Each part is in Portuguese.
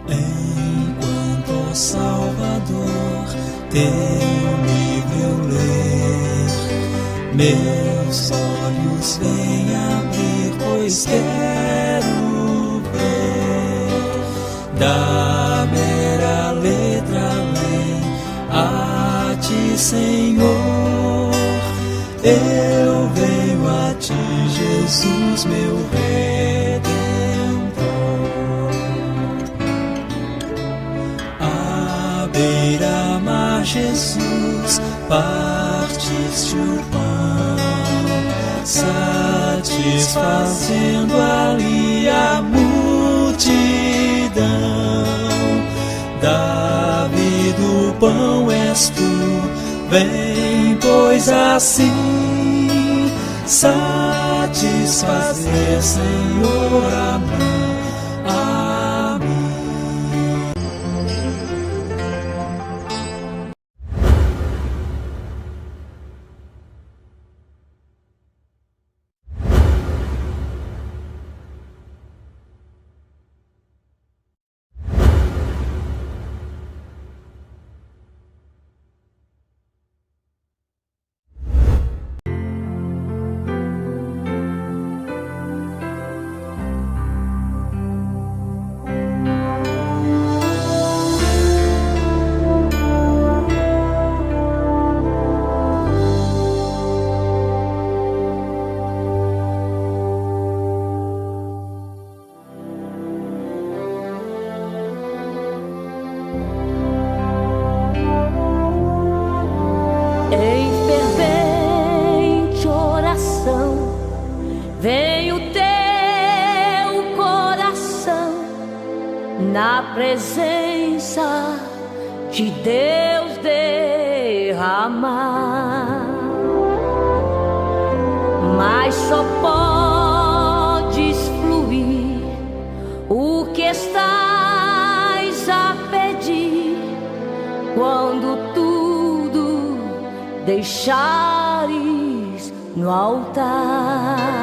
Enquanto, ó Salvador, teu livro eu ler, meus olhos vêm abrir, pois quero ver da mera letra além a ti, Senhor. Eu venho a ti, Jesus, meu Redentor. À beira-mar, Jesus, partiste o pão, satisfazendo ali a multidão. Davi do pão és tu, vem, pois assim satisfazer, Senhor, a mim. Na presença de Deus derramar, mas só podes fluir o que estás a pedir quando tudo deixares no altar.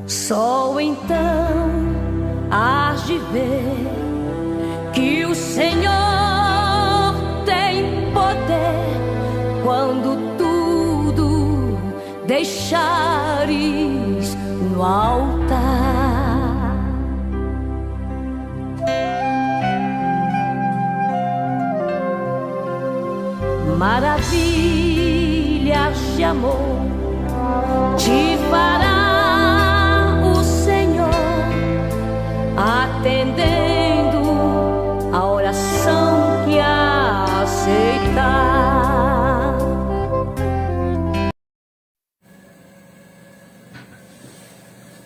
Só então hás de ver que o Senhor tem poder quando tudo deixares no altar. Maravilhas de amor te fará atendendo a oração que aceitar.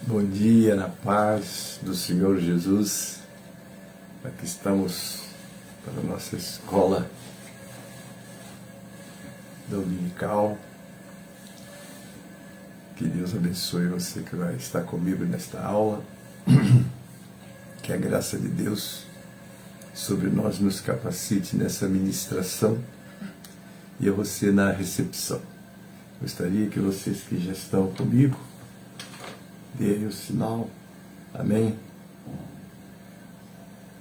Bom dia, na paz do Senhor Jesus. Aqui estamos para a nossa escola dominical. Que Deus abençoe você que vai estar comigo nesta aula. Que a graça de Deus sobre nós nos capacite nessa ministração e a você na recepção. Gostaria que vocês que já estão comigo deem o sinal, amém,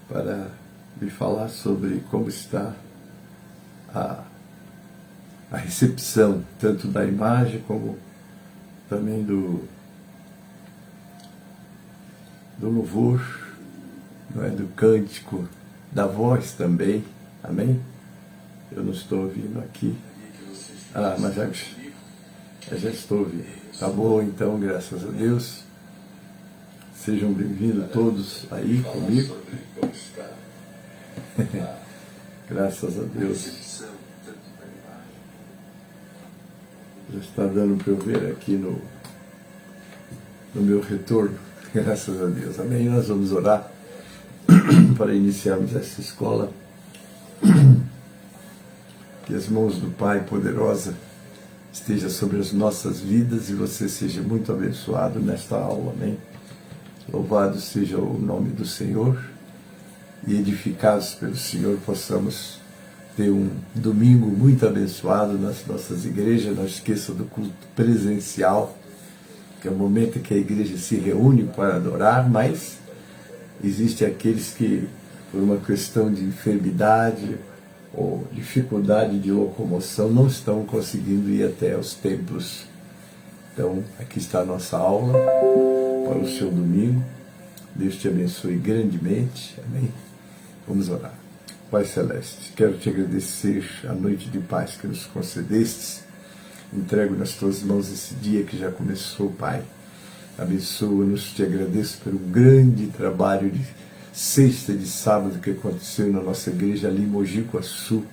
para me falar sobre como está a recepção, tanto da imagem como também do louvor, não é, do cântico, da voz também, amém? Eu não estou ouvindo aqui. Mas já estou ouvindo. Tá bom, então, graças a Deus. Sejam bem-vindos todos aí comigo. Graças a Deus. Já está dando para eu ver aqui no meu retorno. Graças a Deus. Amém? Nós vamos orar para iniciarmos essa escola. Que as mãos do Pai poderosa esteja sobre as nossas vidas e você seja muito abençoado nesta aula, amém? Louvado seja o nome do Senhor e edificados pelo Senhor possamos ter um domingo muito abençoado nas nossas igrejas. Não esqueça do culto presencial, que é o momento em que a igreja se reúne para adorar, mas existem aqueles que, por uma questão de enfermidade ou dificuldade de locomoção, não estão conseguindo ir até os templos. Então, aqui está a nossa aula para o seu domingo. Deus te abençoe grandemente. Amém? Vamos orar. Pai Celeste, quero te agradecer a noite de paz que nos concedestes. Entrego nas tuas mãos esse dia que já começou, Pai. Abençoa-nos, te agradeço pelo grande trabalho de sexta e de sábado que aconteceu na nossa igreja ali em Mogi Guaçu.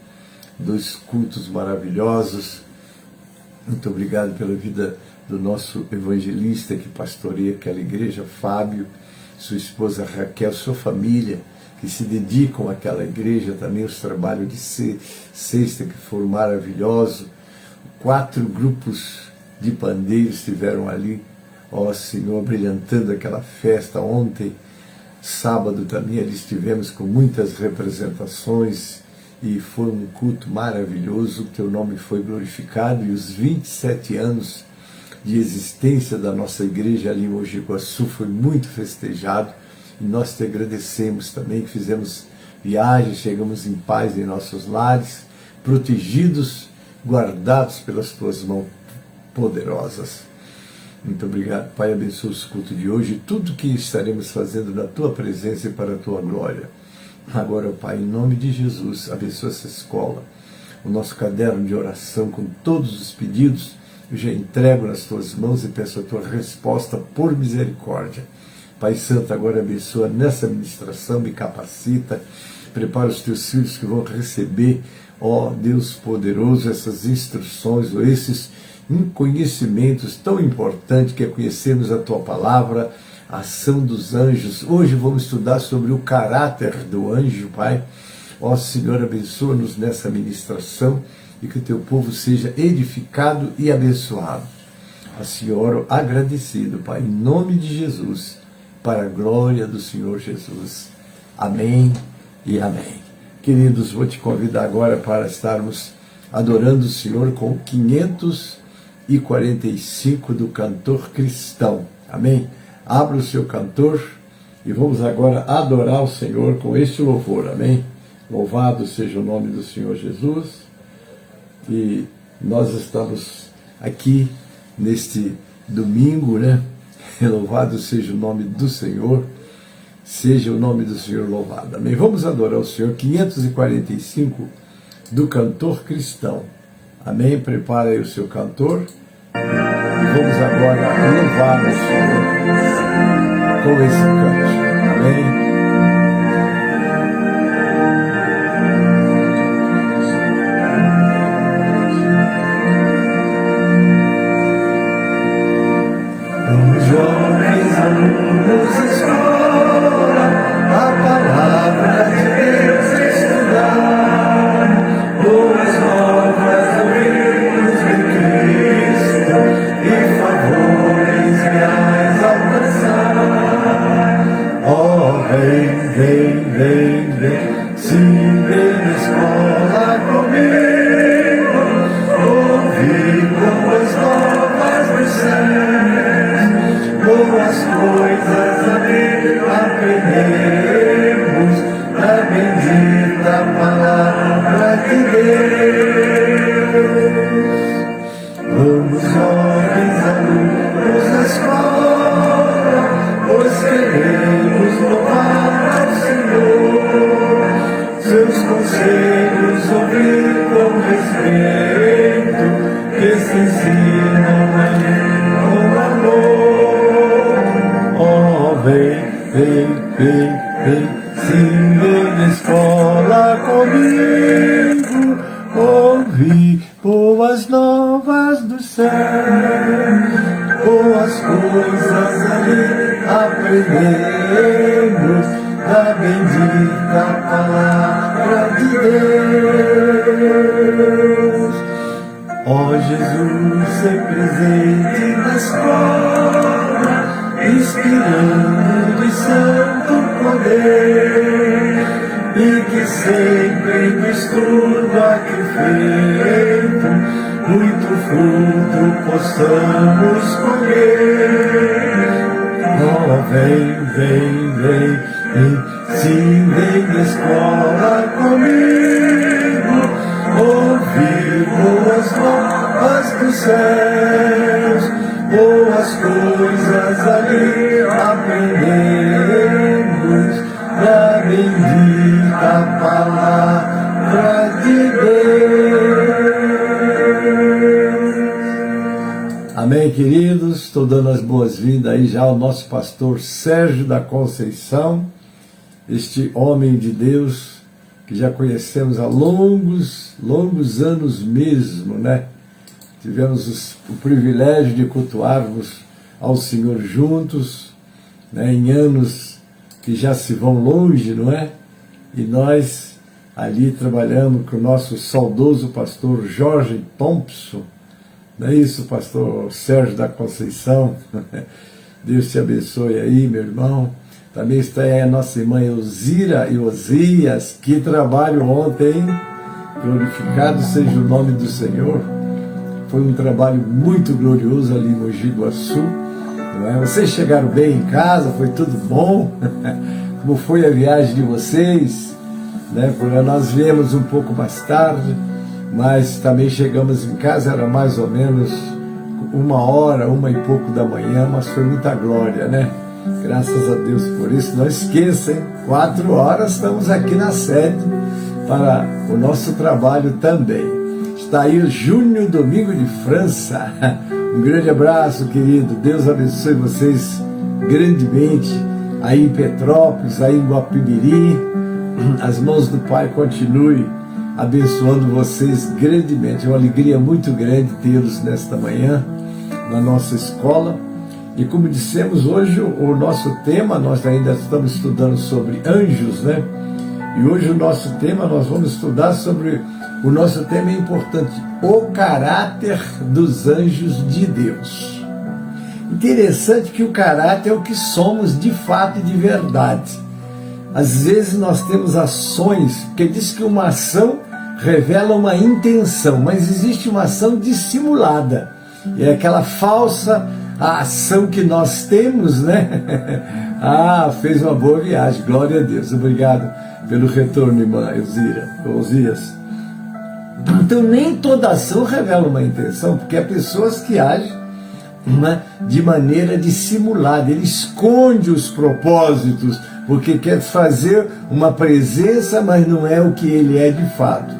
2 cultos maravilhosos. Muito obrigado pela vida do nosso evangelista que pastoreia aquela igreja, Fábio, sua esposa Raquel, sua família, que se dedicam àquela igreja, também os trabalhos de sexta que foram maravilhosos. 4 grupos de pandeiros estiveram ali, ó Senhor, brilhantando aquela festa. Ontem, sábado, também ali estivemos com muitas representações e foi um culto maravilhoso. O teu nome foi glorificado e os 27 anos de existência da nossa igreja ali em Mogi Guaçu foi muito festejado. E nós te agradecemos também que fizemos viagens, chegamos em paz em nossos lares, protegidos, guardados pelas tuas mãos poderosas. Muito obrigado, Pai. Abençoa os cultos de hoje e tudo que estaremos fazendo na tua presença e para a tua glória. Agora, Pai, em nome de Jesus, abençoa essa escola, o nosso caderno de oração com todos os pedidos. Eu já entrego nas tuas mãos e peço a tua resposta por misericórdia. Pai Santo, agora abençoa nessa ministração, me capacita, prepara os teus filhos que vão receber, ó Deus poderoso, essas instruções ou esses conhecimentos tão importantes que é conhecermos a tua palavra, a ação dos anjos. Hoje vamos estudar sobre o caráter do anjo, Pai. Ó Senhor, abençoa-nos nessa ministração e que o teu povo seja edificado e abençoado. Assim oro agradecido, Pai, em nome de Jesus, para a glória do Senhor Jesus. Amém e amém. Queridos, vou te convidar agora para estarmos adorando o Senhor com o 545 do Cantor Cristão. Amém? Abra o seu cantor e vamos agora adorar o Senhor com este louvor. Amém? Louvado seja o nome do Senhor Jesus. E nós estamos aqui neste domingo, né? Louvado seja o nome do Senhor, seja o nome do Senhor louvado. Amém? Vamos adorar o Senhor, 545 do Cantor Cristão. Amém? Prepara aí o seu cantor e vamos agora louvar o Senhor com esse canto. Amém? Jovens alunos escola, a palavra de Deus estudar, boas novas do Deus de Cristo e favores reais alcançar. Oh, vem, vem, vem, vem, se vem na escola comigo, ouvir boas novas dos céus. Boas coisas ali aprendemos na bendita palavra de Deus. Vamos, jovens alunos da escola, pois queremos louvar ao Senhor. Seus conselhos ouvir com respeito, que se ensinam ali com amor. Vem, vem, vem, vem, se vem na escola comigo, ouvir boas novas do céu, boas coisas ali aprendemos da bendita palavra de Deus. Ó Jesus, ser presente na escola, inspirando de santo poder, e que sempre no estudo aqui feito, muito fruto possamos colher. Ó, vem, sim, vem na escola comigo, ouvir boas novas dos céus, boas coisas ali aprendemos, da bendita palavra de Deus. Amém, queridos? Estou dando as boas-vindas aí já ao nosso pastor Sérgio da Conceição, este homem de Deus que já conhecemos há longos anos mesmo, né? Tivemos o privilégio de cultuarmos ao Senhor juntos, né? Em anos que já se vão longe, não é? E nós ali trabalhamos com o nosso saudoso pastor Jorge Thompson, não é isso, pastor Sérgio da Conceição? Deus te abençoe aí, meu irmão. Também está aí a nossa irmã Elzira e Osias, que trabalho ontem, hein? Glorificado seja o nome do Senhor. Foi um trabalho muito glorioso ali em Mogi Guaçu, não é? Vocês chegaram bem em casa, foi tudo bom? Como foi a viagem de vocês? Né? Porque nós viemos um pouco mais tarde, mas também chegamos em casa, era mais ou menos 1h, 1 e pouco da manhã, mas foi muita glória, né? Graças a Deus por isso. Não esqueçam, 4 horas estamos aqui na sede para o nosso trabalho também. Está aí o Júnior Domingo de França. Um grande abraço, querido. Deus abençoe vocês grandemente aí em Petrópolis, aí em Guapimirim. As mãos do Pai continuem abençoando vocês grandemente. É uma alegria muito grande tê-los nesta manhã na nossa escola. E como dissemos hoje, o nosso tema, nós ainda estamos estudando sobre anjos, né? E hoje o nosso tema, nós vamos estudar sobre, o nosso tema é importante, o caráter dos anjos de Deus. Interessante que o caráter é o que somos de fato e de verdade. Às vezes nós temos ações, porque diz que uma ação revela uma intenção, mas existe uma ação dissimulada. E é aquela falsa ação que nós temos, né? Ah, fez uma boa viagem, glória a Deus. Obrigado pelo retorno, irmã Osias. Então nem toda ação revela uma intenção, porque há pessoas que agem, né, de maneira dissimulada. Ele esconde os propósitos, porque quer fazer uma presença, mas não é o que ele é de fato.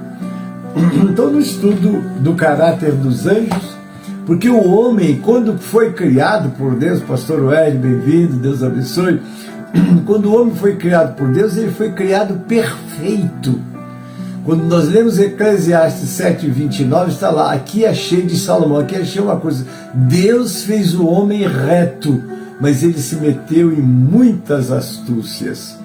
Então no estudo do caráter dos anjos, porque o homem, quando foi criado por Deus, pastor Wellington, bem-vindo, Deus abençoe. Quando o homem foi criado por Deus, ele foi criado perfeito. Quando nós lemos Eclesiastes 7:29, está lá, aqui achei de Salomão, aqui achei uma coisa, Deus fez o homem reto, mas ele se meteu em muitas astúcias.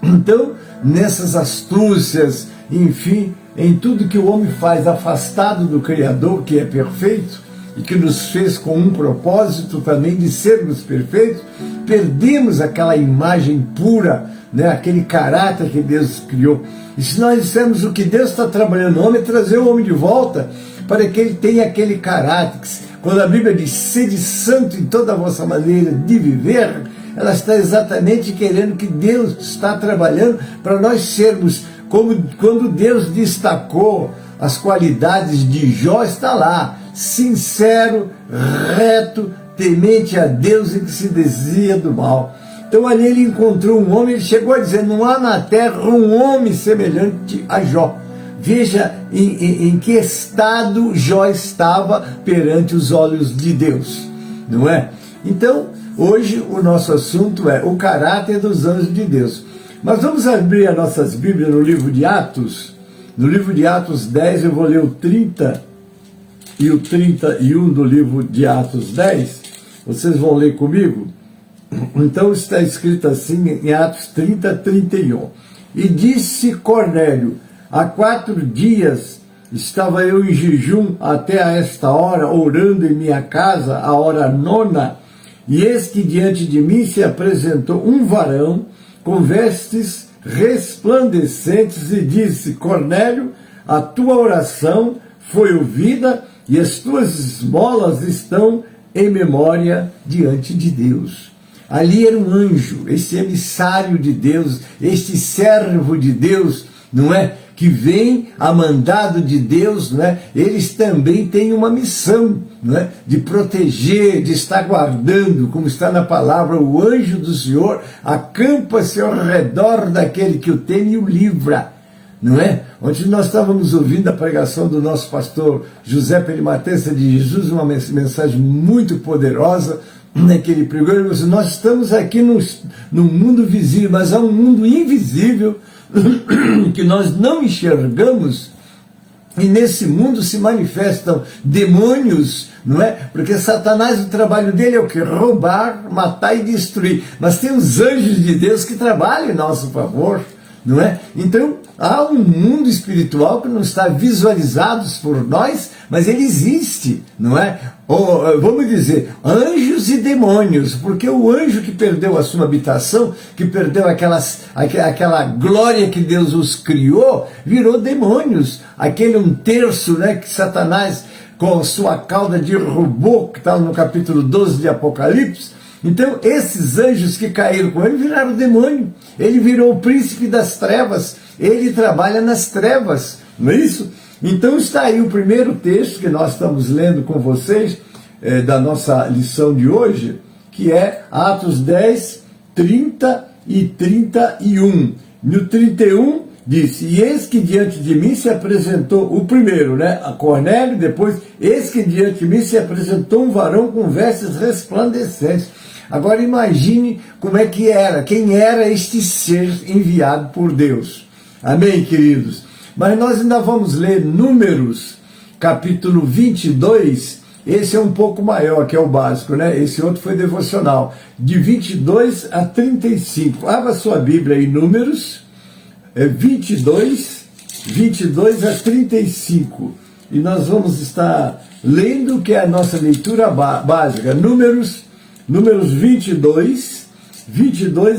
Então, nessas astúcias, enfim, em tudo que o homem faz afastado do Criador, que é perfeito, e que nos fez com um propósito também de sermos perfeitos, perdemos aquela imagem pura, né, aquele caráter que Deus criou. E se nós dissermos o que Deus está trabalhando no homem, é trazer o homem de volta, para que ele tenha aquele caráter. Quando a Bíblia diz, sede santo em toda a vossa maneira de viver, ela está exatamente querendo que Deus está trabalhando para nós sermos, como quando Deus destacou as qualidades de Jó, está lá, sincero, reto, temente a Deus e que se desvia do mal. Então ali ele encontrou um homem, ele chegou a dizer, não há na terra um homem semelhante a Jó. Veja em que estado Jó estava perante os olhos de Deus, não é? Então, hoje o nosso assunto é o caráter dos anjos de Deus. Mas vamos abrir as nossas Bíblias no livro de Atos. No livro de Atos 10, eu vou ler o 30 e o 31 do livro de Atos 10. Vocês vão ler comigo? Então está escrito assim em Atos 30, 31. E disse Cornélio, há 4 dias estava eu em jejum até a esta hora, orando em minha casa, a hora 9, e eis que diante de mim se apresentou um varão com vestes resplandecentes e disse: Cornélio, a tua oração foi ouvida e as tuas esmolas estão em memória diante de Deus. Ali era um anjo, esse emissário de Deus, este servo de Deus, não é? Que vem a mandado de Deus, não é? Eles também têm uma missão, não é? De proteger, de estar guardando, como está na palavra, o anjo do Senhor acampa-se ao redor daquele que o teme e o livra, não é? Ontem nós estávamos ouvindo a pregação do nosso pastor José Perimatessa de Jesus, uma mensagem muito poderosa, que ele pregou. Ele disse: nós estamos aqui no mundo visível, mas há um mundo invisível que nós não enxergamos, e nesse mundo se manifestam demônios, não é? Porque Satanás, o trabalho dele é o que? Roubar, matar e destruir. Mas tem os anjos de Deus que trabalham em nosso favor, não é? Então há um mundo espiritual que não está visualizado por nós, mas ele existe, não é? Ou, vamos dizer, anjos e demônios, porque o anjo que perdeu a sua habitação, que perdeu aquela glória que Deus os criou, virou demônios. Aquele 1/3, né, que Satanás com sua cauda derrubou, que está no capítulo 12 de Apocalipse. Então esses anjos que caíram com ele viraram demônio. Ele virou o príncipe das trevas, ele trabalha nas trevas, não é isso? Então está aí o primeiro texto que nós estamos lendo com vocês, da nossa lição de hoje, que é Atos 10, 30 e 31. No 31 disse: e eis que diante de mim se apresentou, o primeiro, né, a Cornélio, depois, eis que diante de mim se apresentou um varão com vestes resplandecentes. Agora imagine como é que era, quem era este ser enviado por Deus. Amém, queridos? Mas nós ainda vamos ler Números, capítulo 22, esse é um pouco maior, que é o básico, né? Esse outro foi devocional, de 22 a 35. Abra sua Bíblia aí, Números 22 a 35. E nós vamos estar lendo, que é a nossa leitura básica, Números 22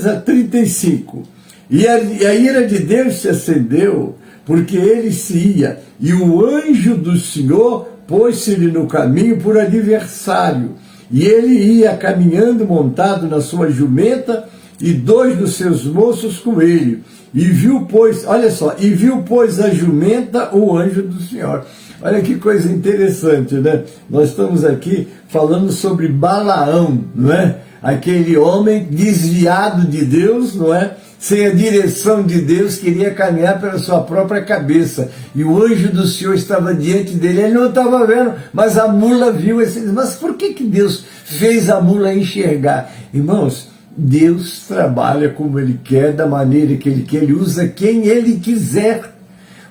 a 35. E a ira de Deus se acendeu, porque ele se ia, e o anjo do Senhor pôs-se-lhe no caminho por adversário, e ele ia caminhando montado na sua jumenta, e 2 dos seus moços com ele, e viu, pois, olha só, e viu, pois, a jumenta o anjo do Senhor. Olha que coisa interessante, né? Nós estamos aqui falando sobre Balaão, não é? Aquele homem desviado de Deus, não é? Sem a direção de Deus, queria caminhar pela sua própria cabeça. E o anjo do Senhor estava diante dele, ele não estava vendo, mas a mula viu. Mas por que Deus fez a mula enxergar? Irmãos, Deus trabalha como Ele quer, da maneira que Ele quer, Ele usa quem Ele quiser.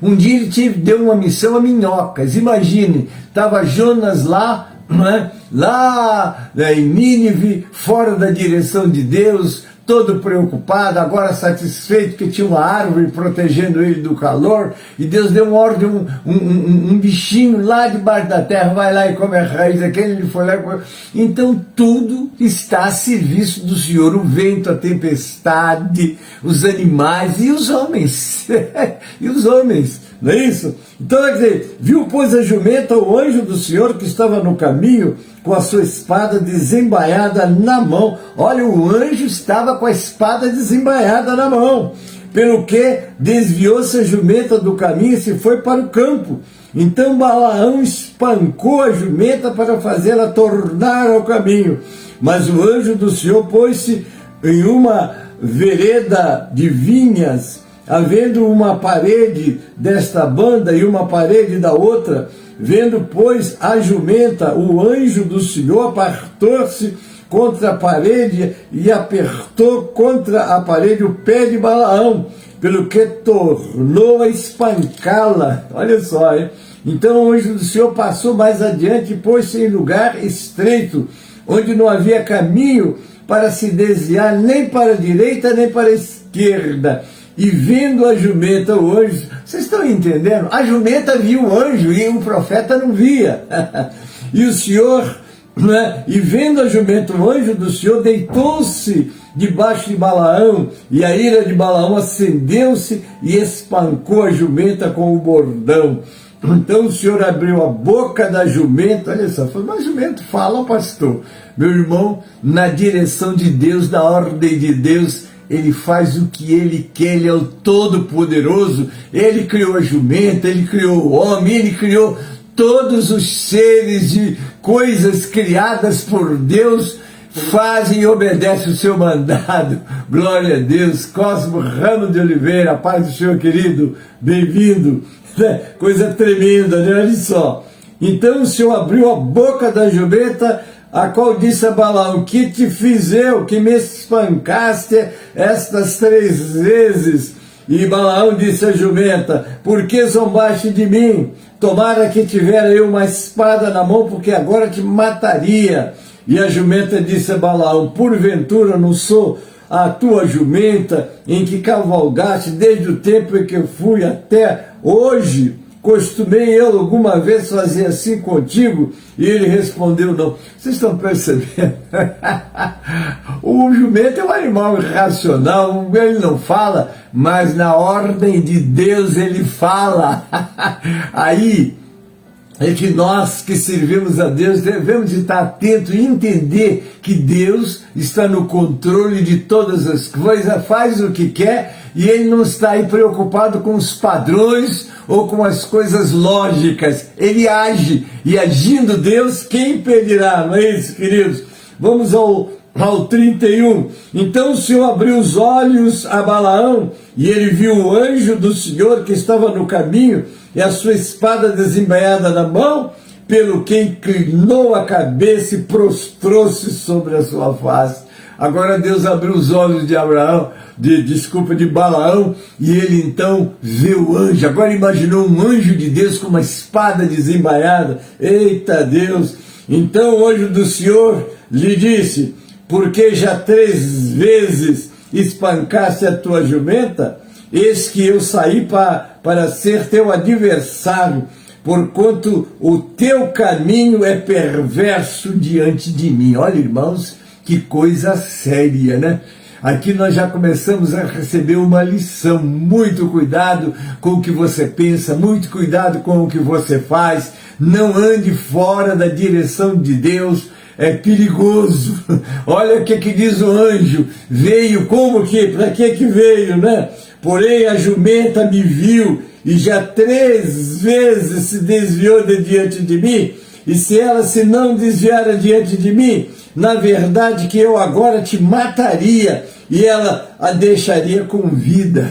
Um dia Ele deu uma missão a minhocas. Imagine, estava Jonas lá, não é? Lá em Nínive, fora da direção de Deus, todo preocupado, agora satisfeito que tinha uma árvore protegendo ele do calor, e Deus deu uma ordem, um bichinho lá debaixo da terra, vai lá e come a raiz daquele, ele foi lá e come. Então tudo está a serviço do Senhor, o vento, a tempestade, os animais e os homens, e os homens, não é isso? Então, quer dizer, viu, pois, a jumenta, o anjo do Senhor que estava no caminho, com a sua espada desembainhada na mão. Olha, o anjo estava com a espada desembainhada na mão, pelo que desviou-se a jumenta do caminho e se foi para o campo. Então Balaão espancou a jumenta para fazê-la tornar ao caminho. Mas o anjo do Senhor pôs-se em uma vereda de vinhas, havendo uma parede desta banda e uma parede da outra. Vendo, pois, a jumenta, o anjo do Senhor apartou-se contra a parede e apertou contra a parede o pé de Balaão, pelo que tornou a espancá-la. Olha só, hein? Então o anjo do Senhor passou mais adiante e pôs-se em lugar estreito, onde não havia caminho para se desviar nem para a direita nem para a esquerda. e vendo a jumenta, o anjo, vocês estão entendendo? A jumenta viu o anjo e o profeta não via. E o Senhor, né, e vendo a jumenta, o anjo do Senhor deitou-se debaixo de Balaão, e a ira de Balaão acendeu-se e espancou a jumenta com o bordão. Então o Senhor abriu a boca da jumenta, olha só, falou, mas jumento fala, pastor. Meu irmão, na direção de Deus, na ordem de Deus, Ele faz o que Ele quer, Ele é o Todo-Poderoso. Ele criou a jumenta, Ele criou o homem, Ele criou todos os seres de coisas criadas por Deus, fazem e obedecem o seu mandado. Glória a Deus. Cosmo Ramos de Oliveira, paz do Senhor querido, bem-vindo. Coisa tremenda, né? Olha só. Então o Senhor abriu a boca da jumenta, a qual disse a Balaão, que te fiz eu, que me espancaste estas 3 vezes? E Balaão disse à jumenta, por que zombaste de mim? Tomara que tivera eu uma espada na mão, porque agora te mataria. E a jumenta disse a Balaão, porventura não sou a tua jumenta em que cavalgaste desde o tempo em que eu fui até hoje? Costumei eu alguma vez fazer assim contigo? E ele respondeu, não. Vocês estão percebendo? O jumento é um animal irracional, ele não fala, mas na ordem de Deus ele fala. Aí é que nós que servimos a Deus devemos estar atentos e entender que Deus está no controle de todas as coisas, faz o que quer e Ele não está aí preocupado com os padrões ou com as coisas lógicas. Ele age, e agindo Deus, quem impedirá? Não é isso, queridos? Vamos ao 31. Então o Senhor abriu os olhos a Balaão e ele viu o anjo do Senhor que estava no caminho e a sua espada desembainhada na mão, pelo que inclinou a cabeça e prostrou-se sobre a sua face. Agora Deus abriu os olhos de de Balaão, e ele então vê o anjo. Agora imaginou um anjo de Deus com uma espada desembainhada. Eita Deus! Então o anjo do Senhor lhe disse, porque já 3 vezes espancaste a tua jumenta, eis que eu saí para ser teu adversário, porquanto o teu caminho é perverso diante de mim. Olha, irmãos, que coisa séria, né? Aqui nós já começamos a receber uma lição. Muito cuidado com o que você pensa, muito cuidado com o que você faz. Não ande fora da direção de Deus, é perigoso. Olha o que diz o anjo, veio como que, para que veio, né? Porém a jumenta me viu e já 3 vezes se desviou de diante de mim, e se ela se não desviara diante de mim, na verdade que eu agora te mataria, e ela a deixaria com vida.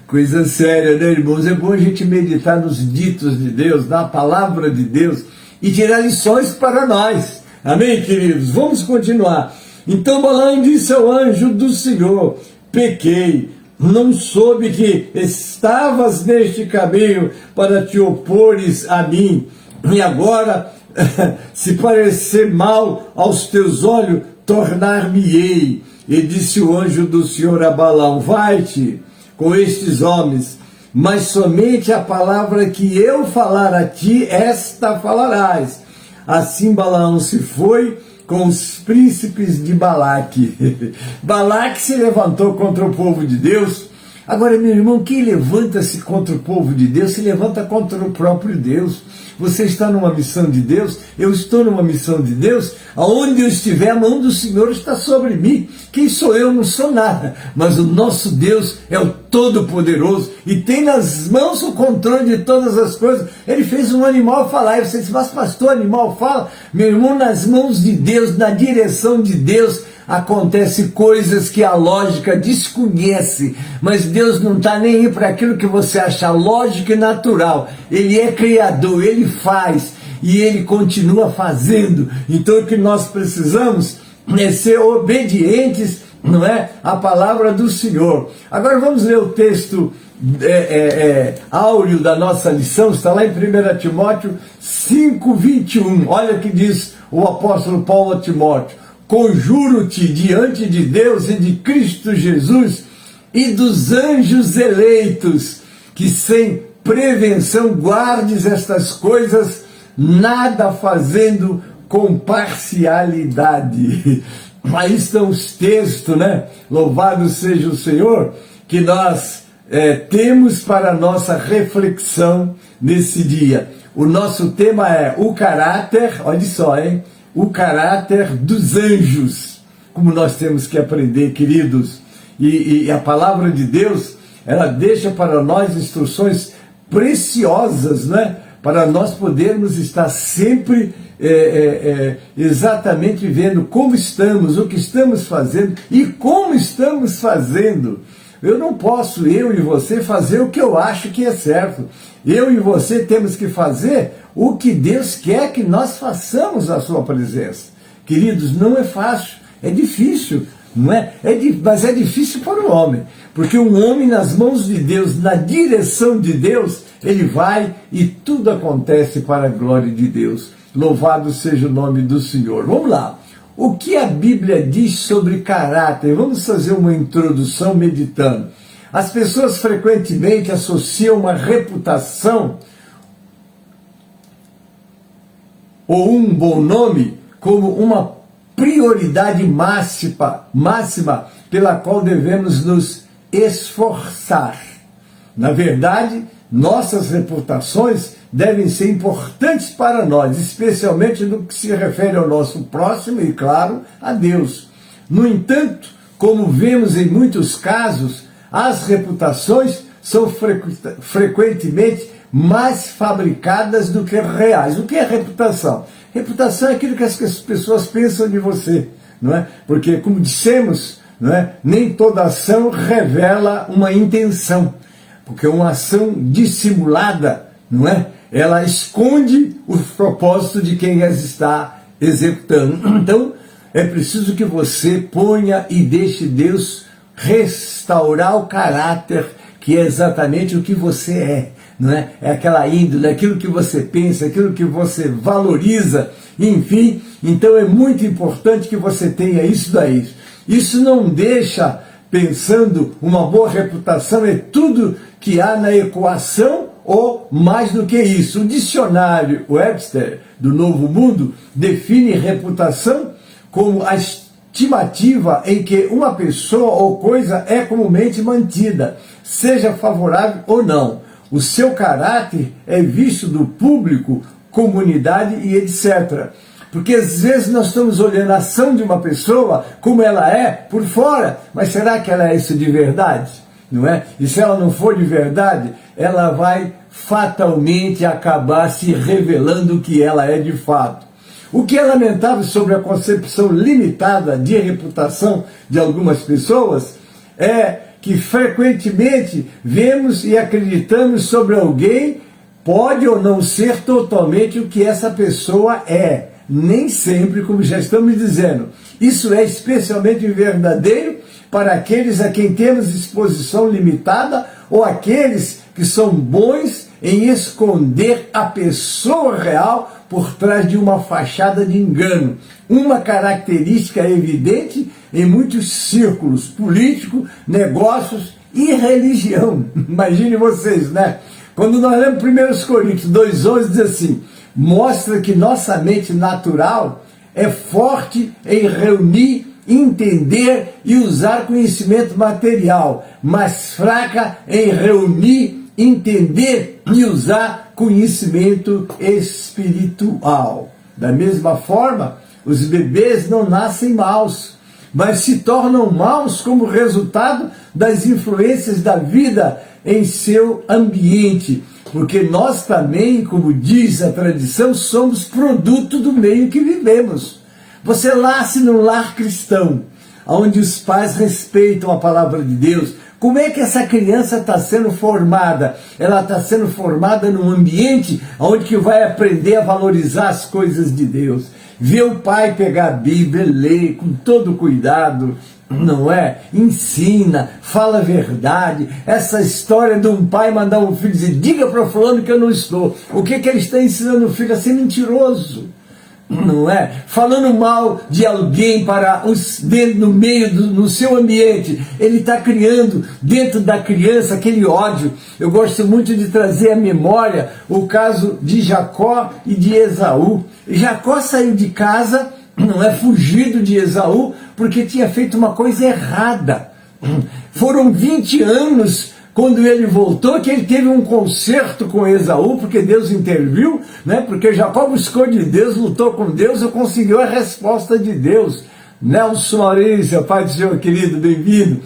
Coisa séria, né, irmãos? É bom a gente meditar nos ditos de Deus, na palavra de Deus, e tirar lições para nós. Amém, queridos? Vamos continuar. Então Balaão disse ao anjo do Senhor, pequei, não soube que estavas neste caminho para te opores a mim, e agora, se parecer mal aos teus olhos, tornar-me-ei. E disse o anjo do Senhor a Balaão, vai-te com estes homens, mas somente a palavra que eu falar a ti, esta falarás. Assim Balaão se foi com os príncipes de Balaque. Balaque se levantou contra o povo de Deus. Agora, meu irmão, quem levanta-se contra o povo de Deus, se levanta contra o próprio Deus. Você está numa missão de Deus, eu estou numa missão de Deus, aonde eu estiver, a mão do Senhor está sobre mim. Quem sou eu? Não sou nada, mas o nosso Deus é o Todo-Poderoso e tem nas mãos o controle de todas as coisas. Ele fez um animal falar, e você diz, mas pastor, animal fala? Meu irmão, nas mãos de Deus, na direção de Deus, acontece coisas que a lógica desconhece, mas Deus não está nem aí para aquilo que você acha lógico e natural. Ele é criador, Ele faz e Ele continua fazendo. Então o que nós precisamos é ser obedientes, não é? A palavra do Senhor. Agora vamos ler o texto áureo da nossa lição, está lá em 1 Timóteo 5:21. Olha o que diz o apóstolo Paulo a Timóteo. Conjuro-te diante de Deus e de Cristo Jesus, e dos anjos eleitos, que sem prevenção guardes estas coisas, nada fazendo com parcialidade. Aí estão os textos, né? Louvado seja o Senhor, que nós temos para a nossa reflexão nesse dia. O nosso tema é o caráter, olha só, hein? O caráter dos anjos. Como nós temos que aprender, queridos. E a palavra de Deus, ela deixa para nós instruções preciosas, né? Para nós podermos estar sempre exatamente vendo como estamos, o que estamos fazendo e como estamos fazendo. Eu não posso, eu e você, fazer o que eu acho que é certo. Eu e você temos que fazer o que Deus quer que nós façamos na sua presença. Queridos, não é fácil, é difícil, não é? Mas é difícil para o homem, porque um homem nas mãos de Deus, na direção de Deus, ele vai e tudo acontece para a glória de Deus. Louvado seja o nome do Senhor. Vamos lá. O que a Bíblia diz sobre caráter? Vamos fazer uma introdução meditando. As pessoas frequentemente associam uma reputação ou um bom nome como uma prioridade máxima pela qual devemos nos esforçar. Na verdade, nossas reputações devem ser importantes para nós, especialmente no que se refere ao nosso próximo e, claro, a Deus. No entanto, como vemos em muitos casos, as reputações são frequentemente mais fabricadas do que reais. O que é reputação? Reputação é aquilo que as pessoas pensam de você, não é? Porque, como dissemos, não é? Nem toda ação revela uma intenção, porque uma ação dissimulada, não é? Ela esconde o propósito de quem as está executando. Então, é preciso que você ponha e deixe Deus restaurar o caráter, que é exatamente o que você é, não é? É aquela índole, aquilo que você pensa, aquilo que você valoriza, enfim. Então é muito importante que você tenha isso daí. Isso não deixa pensando uma boa reputação, é tudo que há na equação, ou mais do que isso. O dicionário Webster do Novo Mundo define reputação como a estimativa em que uma pessoa ou coisa é comumente mantida, seja favorável ou não. O seu caráter é visto do público, comunidade e etc. Porque às vezes nós estamos olhando a ação de uma pessoa como ela é por fora, mas será que ela é isso de verdade? Não é? E se ela não for de verdade, ela vai fatalmente acabar se revelando o que ela é de fato. O que é lamentável sobre a concepção limitada de reputação de algumas pessoas é que frequentemente vemos e acreditamos sobre alguém, pode ou não ser totalmente o que essa pessoa é. Nem sempre, como já estamos dizendo. Isso é especialmente verdadeiro para aqueles a quem temos exposição limitada ou aqueles que são bons em esconder a pessoa real por trás de uma fachada de engano. Uma característica evidente em muitos círculos políticos, negócios e religião. Imagine vocês, né? Quando nós lemos 1 Coríntios 2,11 diz assim: mostra que nossa mente natural é forte em reunir, entender e usar conhecimento material, mas fraca em reunir, entender e usar conhecimento espiritual. Da mesma forma, os bebês não nascem maus, mas se tornam maus como resultado das influências da vida em seu ambiente, porque nós também, como diz a tradição, somos produto do meio que vivemos. Você nasce num lar cristão, onde os pais respeitam a palavra de Deus. Como é que essa criança está sendo formada? Ela está sendo formada num ambiente onde que vai aprender a valorizar as coisas de Deus. Ver o pai pegar a Bíblia, ler com todo cuidado, não é? Ensina, fala a verdade. Essa história de um pai mandar um filho dizer, diga para fulano que eu não estou. O que ele está ensinando o filho a ser mentiroso? não é? Falando mal de alguém no seu ambiente, ele está criando dentro da criança aquele ódio. Eu gosto muito de trazer à memória o caso de Jacó e de Esaú. Jacó saiu de casa, não é, fugido de Esaú, porque tinha feito uma coisa errada. Foram 20 anos quando ele voltou, que ele teve um concerto com Esaú, porque Deus interviu, né? Porque Jacó buscou de Deus, lutou com Deus e conseguiu a resposta de Deus. Nelson Maurício, Pai do Senhor querido, bem-vindo.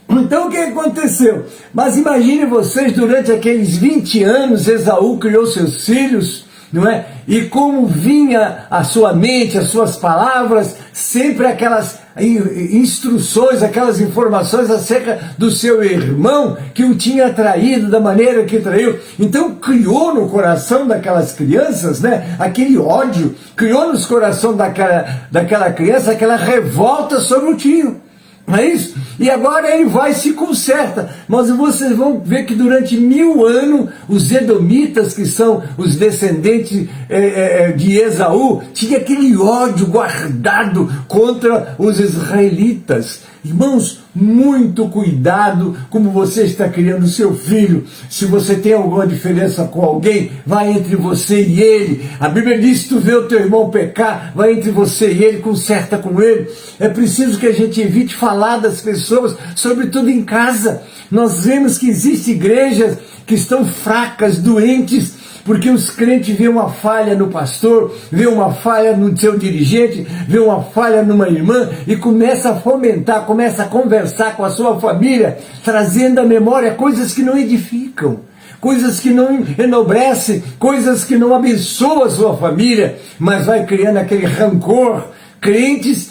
Então o que aconteceu? Mas imagine vocês, durante aqueles 20 anos, Esaú criou seus filhos, não é? E como vinha a sua mente, as suas palavras, sempre aquelas instruções, aquelas informações acerca do seu irmão que o tinha traído da maneira que traiu. Então criou no coração daquelas crianças, né, aquele ódio, criou no coração daquela criança aquela revolta sobre o tio. Não é isso? E agora ele vai e se conserta. Mas vocês vão ver que durante 1000 anos, os edomitas, que são os descendentes de Esaú, tinha aquele ódio guardado contra os israelitas. Irmãos, muito cuidado como você está criando o seu filho. Se você tem alguma diferença com alguém, vai entre você e ele. A Bíblia diz, se tu vê o teu irmão pecar, vai entre você e ele, conserta com ele. É preciso que a gente evite falar das pessoas, sobretudo em casa. Nós vemos que existem igrejas que estão fracas, doentes, porque os crentes vêem uma falha no pastor, vêem uma falha no seu dirigente, vêem uma falha numa irmã e começa a fomentar, começa a conversar com a sua família, trazendo à memória coisas que não edificam, coisas que não enobrecem, coisas que não abençoam a sua família, mas vai criando aquele rancor. Crentes,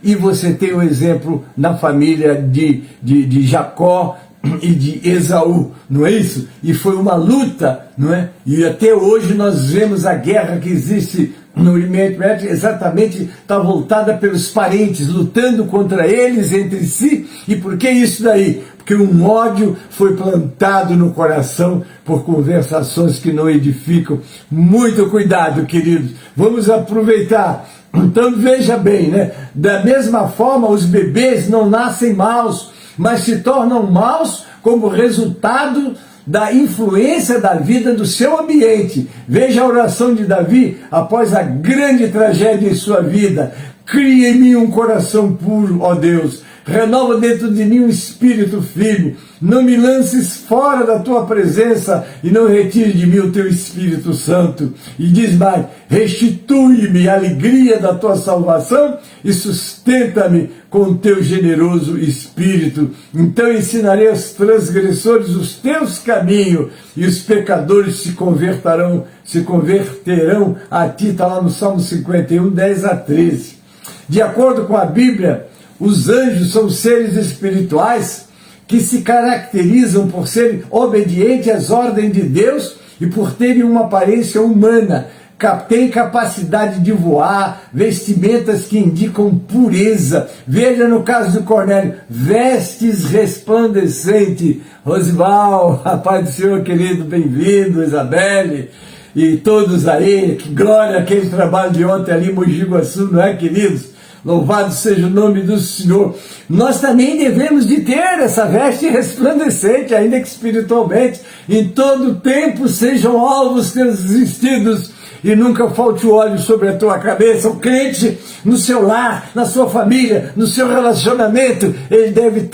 e você tem o exemplo na família de Jacó e de Esaú, não é isso? E foi uma luta, não é? E até hoje nós vemos a guerra que existe no Oriente Médio, exatamente está voltada pelos parentes, lutando contra eles entre si. E por que isso daí? Porque um ódio foi plantado no coração por conversações que não edificam. Muito cuidado, queridos, vamos aproveitar. Então veja bem, né? Da mesma forma, os bebês não nascem maus, mas se tornam maus como resultado da influência da vida do seu ambiente. Veja a oração de Davi após a grande tragédia em sua vida. Cria em mim um coração puro, ó Deus. Renova dentro de mim um espírito firme. Não me lances fora da tua presença e não retire de mim o teu Espírito Santo. E diz mais, restitui-me a alegria da tua salvação e sustenta-me com o teu generoso Espírito. Então ensinarei aos transgressores os teus caminhos e os pecadores se converterão a ti. Está lá no Salmo 51, 10 a 13. De acordo com a Bíblia, os anjos são seres espirituais que se caracterizam por serem obedientes às ordens de Deus e por terem uma aparência humana. Têm capacidade de voar, vestimentas que indicam pureza. Veja no caso de Cornélio, vestes resplandecentes. Rosival, a paz do Senhor querido, bem-vindo, Isabelle e todos aí. Que glória aquele trabalho de ontem ali em Mogi Guaçu, não é, queridos? Louvado seja o nome do Senhor. Nós também devemos de ter essa veste resplandecente, ainda que espiritualmente. Em todo tempo sejam alvos teus vestidos e nunca falte o óleo sobre a tua cabeça. O crente no seu lar, na sua família, no seu relacionamento, ele deve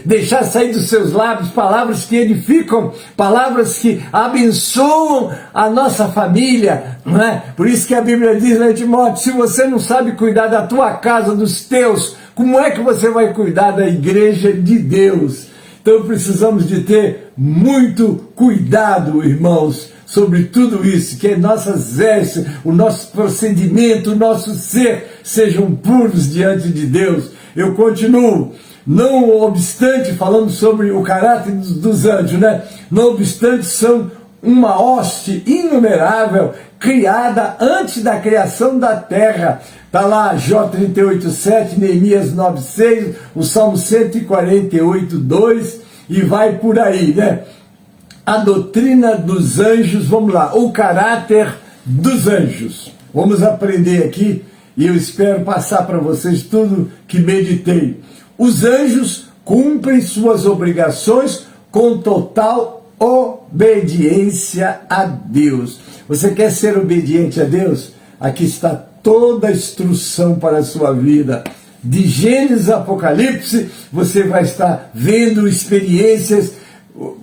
deixar sair dos seus lábios palavras que edificam, palavras que abençoam a nossa família, não é? Por isso que a Bíblia diz lá em Timóteo, se você não sabe cuidar da tua casa, dos teus, como é que você vai cuidar da igreja de Deus? Então precisamos de ter muito cuidado, irmãos, sobre tudo isso, que nossas vestes, o nosso procedimento, o nosso ser sejam puros diante de Deus. Eu continuo, não obstante, falando sobre o caráter dos anjos, né? Não obstante, são uma hoste inumerável, criada antes da criação da terra. Está lá Jó 38:7, Neemias 9:6, o Salmo 148:2, e vai por aí, né? A doutrina dos anjos, vamos lá, o caráter dos anjos. Vamos aprender aqui e eu espero passar para vocês tudo que meditei. Os anjos cumprem suas obrigações com total obediência a Deus. Você quer ser obediente a Deus? Aqui está toda a instrução para a sua vida. De Gênesis a Apocalipse, você vai estar vendo experiências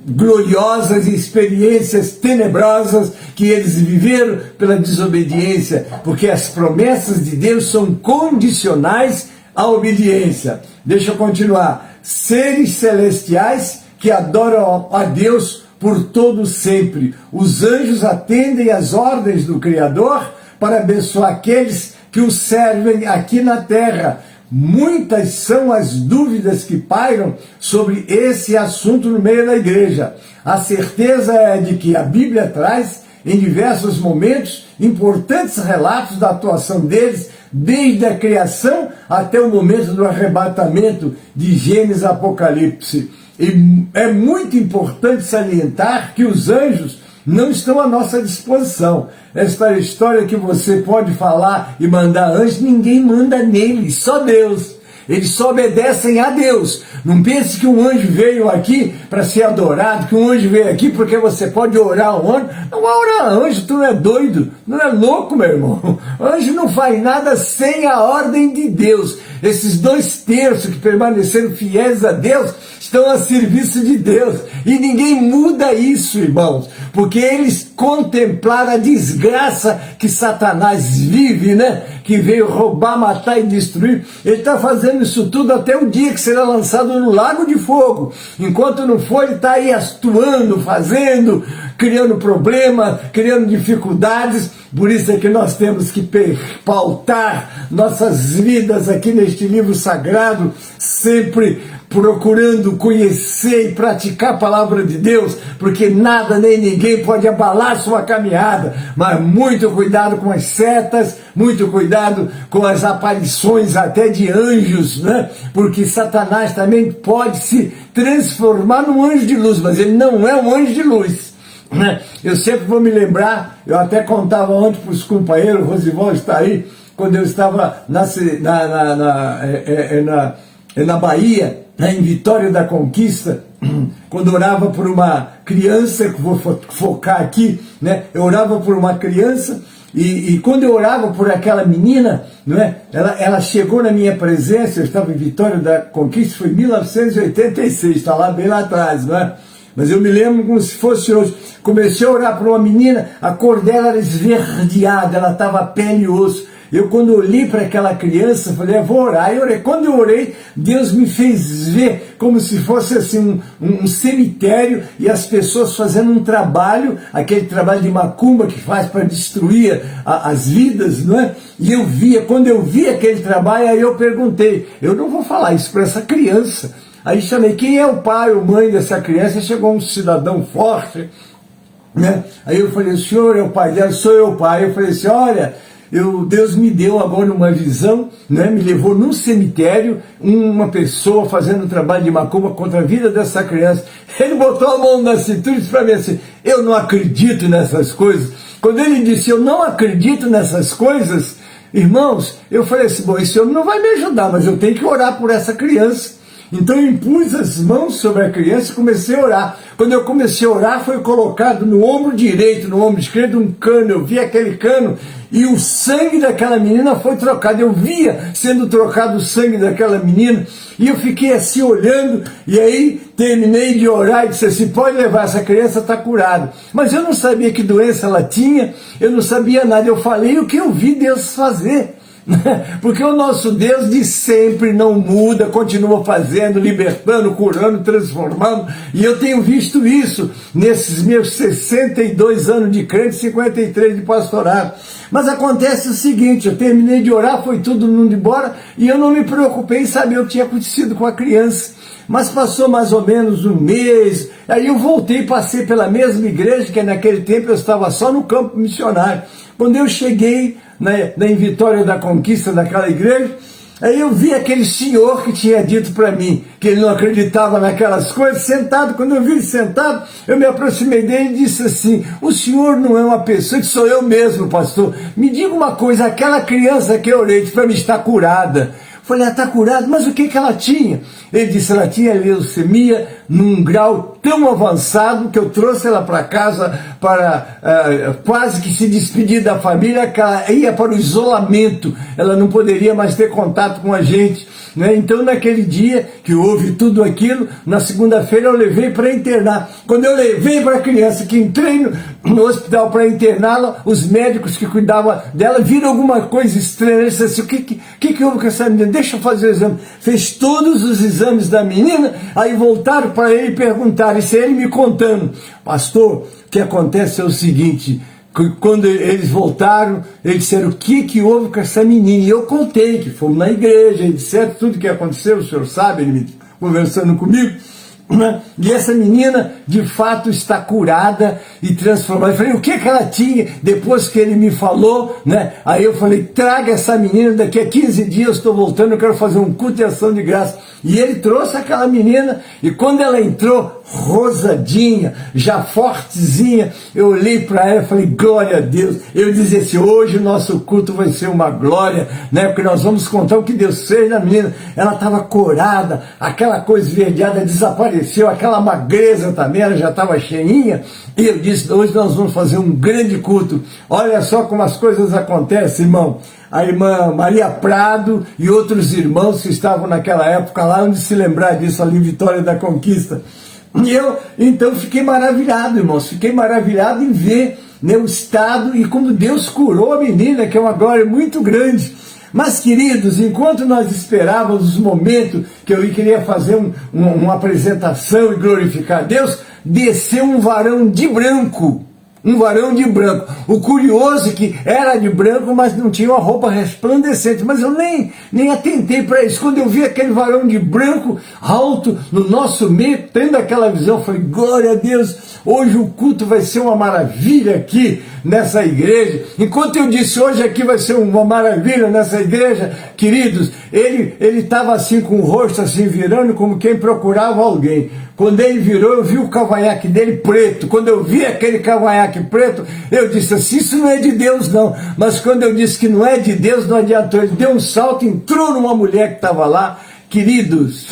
gloriosas e experiências tenebrosas que eles viveram pela desobediência, porque as promessas de Deus são condicionais à obediência. Deixa eu continuar. Seres celestiais que adoram a Deus por todo sempre. Os anjos atendem às ordens do Criador para abençoar aqueles que o servem aqui na terra. Muitas são as dúvidas que pairam sobre esse assunto no meio da igreja. A certeza é de que a Bíblia traz, em diversos momentos, importantes relatos da atuação deles, desde a criação até o momento do arrebatamento de Gênesis a Apocalipse. E é muito importante salientar que os anjos não estão à nossa disposição. Esta história que você pode falar e mandar anjos, ninguém manda neles, só Deus. Eles só obedecem a Deus. Não pense que um anjo veio aqui para ser adorado, que um anjo veio aqui porque você pode orar ao anjo. Não vai orar anjo, tu não é doido, não é louco, meu irmão. Anjo não faz nada sem a ordem de Deus. Esses 2/3 que permaneceram fiéis a Deus estão a serviço de Deus. E ninguém muda isso, irmãos, porque eles contemplaram a desgraça que Satanás vive, né? Que veio roubar, matar e destruir. Ele está fazendo isso tudo até o dia que será lançado no lago de fogo. Enquanto não for, ele está aí atuando, fazendo, criando problema, criando dificuldades. Por isso é que nós temos que pautar nossas vidas aqui neste livro sagrado, sempre procurando conhecer e praticar a palavra de Deus, porque nada nem ninguém pode abalar sua caminhada. Mas muito cuidado com as setas, muito cuidado com as aparições até de anjos, né? Porque Satanás também pode se transformar num anjo de luz, mas ele não é um anjo de luz. Eu sempre vou me lembrar, eu até contava ontem para os companheiros, o Rosival está aí, quando eu estava na Bahia, em Vitória da Conquista, quando orava por uma criança, que vou focar aqui, né? Eu orava por uma criança, e quando eu orava por aquela menina, não é? Ela chegou na minha presença, eu estava em Vitória da Conquista, foi em 1986, está lá bem lá atrás, não é? Mas eu me lembro como se fosse hoje. Comecei a orar para uma menina, a cor dela era esverdeada, ela estava pele e osso. Eu, quando olhei para aquela criança, falei, eu vou orar. E orei. Quando eu orei, Deus me fez ver como se fosse assim um cemitério e as pessoas fazendo um trabalho, aquele trabalho de macumba que faz para destruir as vidas, não é? E eu via, quando eu vi aquele trabalho, aí eu perguntei, eu não vou falar isso para essa criança. Aí chamei, quem é o pai ou mãe dessa criança? Chegou um cidadão forte, né? Aí eu falei, o senhor é o pai dela? Sou eu o pai. Eu falei assim, olha, Deus me deu agora uma visão, né? Me levou num cemitério, uma pessoa fazendo um trabalho de macumba contra a vida dessa criança. Ele botou a mão na cintura e disse para mim assim, eu não acredito nessas coisas. Quando ele disse, eu não acredito nessas coisas, irmãos, eu falei assim, bom, esse homem não vai me ajudar, mas eu tenho que orar por essa criança. Então eu impus as mãos sobre a criança e comecei a orar. Quando eu comecei a orar, foi colocado no ombro direito, no ombro esquerdo, um cano. Eu vi aquele cano e o sangue daquela menina foi trocado. Eu via sendo trocado o sangue daquela menina e eu fiquei assim olhando. E aí terminei de orar e disse assim, pode levar, essa criança está curada. Mas eu não sabia que doença ela tinha, eu não sabia nada. Eu falei o que eu vi Deus fazer. Porque o nosso Deus de sempre não muda, continua fazendo, libertando, curando, transformando, e eu tenho visto isso nesses meus 62 anos de crente, 53 de pastorado. Mas acontece o seguinte, eu terminei de orar, foi tudo indo embora, e eu não me preocupei em saber o que tinha acontecido com a criança. Mas passou mais ou menos um mês, aí eu voltei, passei pela mesma igreja, que naquele tempo eu estava só no campo missionário. Quando eu cheguei em Vitória da Conquista, daquela igreja, Aí eu vi aquele senhor que tinha dito para mim que ele não acreditava naquelas coisas, sentado. Quando eu vi ele sentado, eu me aproximei dele e disse assim: o senhor não é uma pessoa, que sou eu mesmo, pastor. Me diga uma coisa, aquela criança que eu orei para mim está curada. Falei, ela está curada, mas o que ela tinha? Ele disse, ela tinha leucemia num grau tão avançado que eu trouxe ela para casa para quase que se despedir da família, que ela ia para o isolamento, ela não poderia mais ter contato com a gente, né? Então naquele dia que houve tudo aquilo, na segunda-feira eu levei para internar. Quando eu levei para a criança, que entrei no hospital para interná-la, os médicos que cuidavam dela viram alguma coisa estranha. Eles disseram assim, o que houve com essa menina? Deixa eu fazer o exame. Fez todos os exames da menina, aí voltaram para ele e perguntaram, isso é ele me contando, pastor, o que acontece é o seguinte, quando eles voltaram, eles disseram, o que houve com essa menina? E eu contei que fomos na igreja, etc, tudo que aconteceu, o senhor sabe, ele me conversando comigo, né? E essa menina de fato está curada e transformada. Eu falei, o que ela tinha? Depois que ele me falou, né? Aí eu falei, traga essa menina, daqui a 15 dias eu estou voltando, eu quero fazer um culto de ação de graça. E ele trouxe aquela menina, e quando ela entrou, rosadinha, já fortezinha, eu olhei para ela e falei, glória a Deus. Eu dizia assim, hoje o nosso culto vai ser uma glória, né? Porque nós vamos contar o que Deus fez na menina. Ela estava corada, aquela coisa esverdeada desapareceu, aquela magreza também, ela já estava cheinha, e eu disse, hoje nós vamos fazer um grande culto. Olha só como as coisas acontecem, irmão. A irmã Maria Prado e outros irmãos que estavam naquela época lá, onde se lembrar disso, ali em Vitória da Conquista. E eu, então, fiquei maravilhado, irmãos, fiquei maravilhado em ver, né, o estado e como Deus curou a menina, que é uma glória muito grande. Mas, queridos, enquanto nós esperávamos os momentos que eu queria fazer uma apresentação e glorificar Deus, desceu um varão de branco. Um varão de branco. O curioso é que era de branco, mas não tinha uma roupa resplandecente. Mas eu nem atentei para isso. Quando eu vi aquele varão de branco alto no nosso meio, tendo aquela visão, eu falei, glória a Deus, hoje o culto vai ser uma maravilha aqui nessa igreja. Enquanto eu disse, hoje aqui vai ser uma maravilha nessa igreja, queridos, ele estava assim com o rosto assim virando, como quem procurava alguém. Quando ele virou, eu vi o cavanhaque dele preto. Quando eu vi aquele cavanhaque preto, eu disse assim, isso não é de Deus não. Mas quando eu disse que não é de Deus, não adiantou. Ele deu um salto, entrou numa mulher que estava lá. Queridos,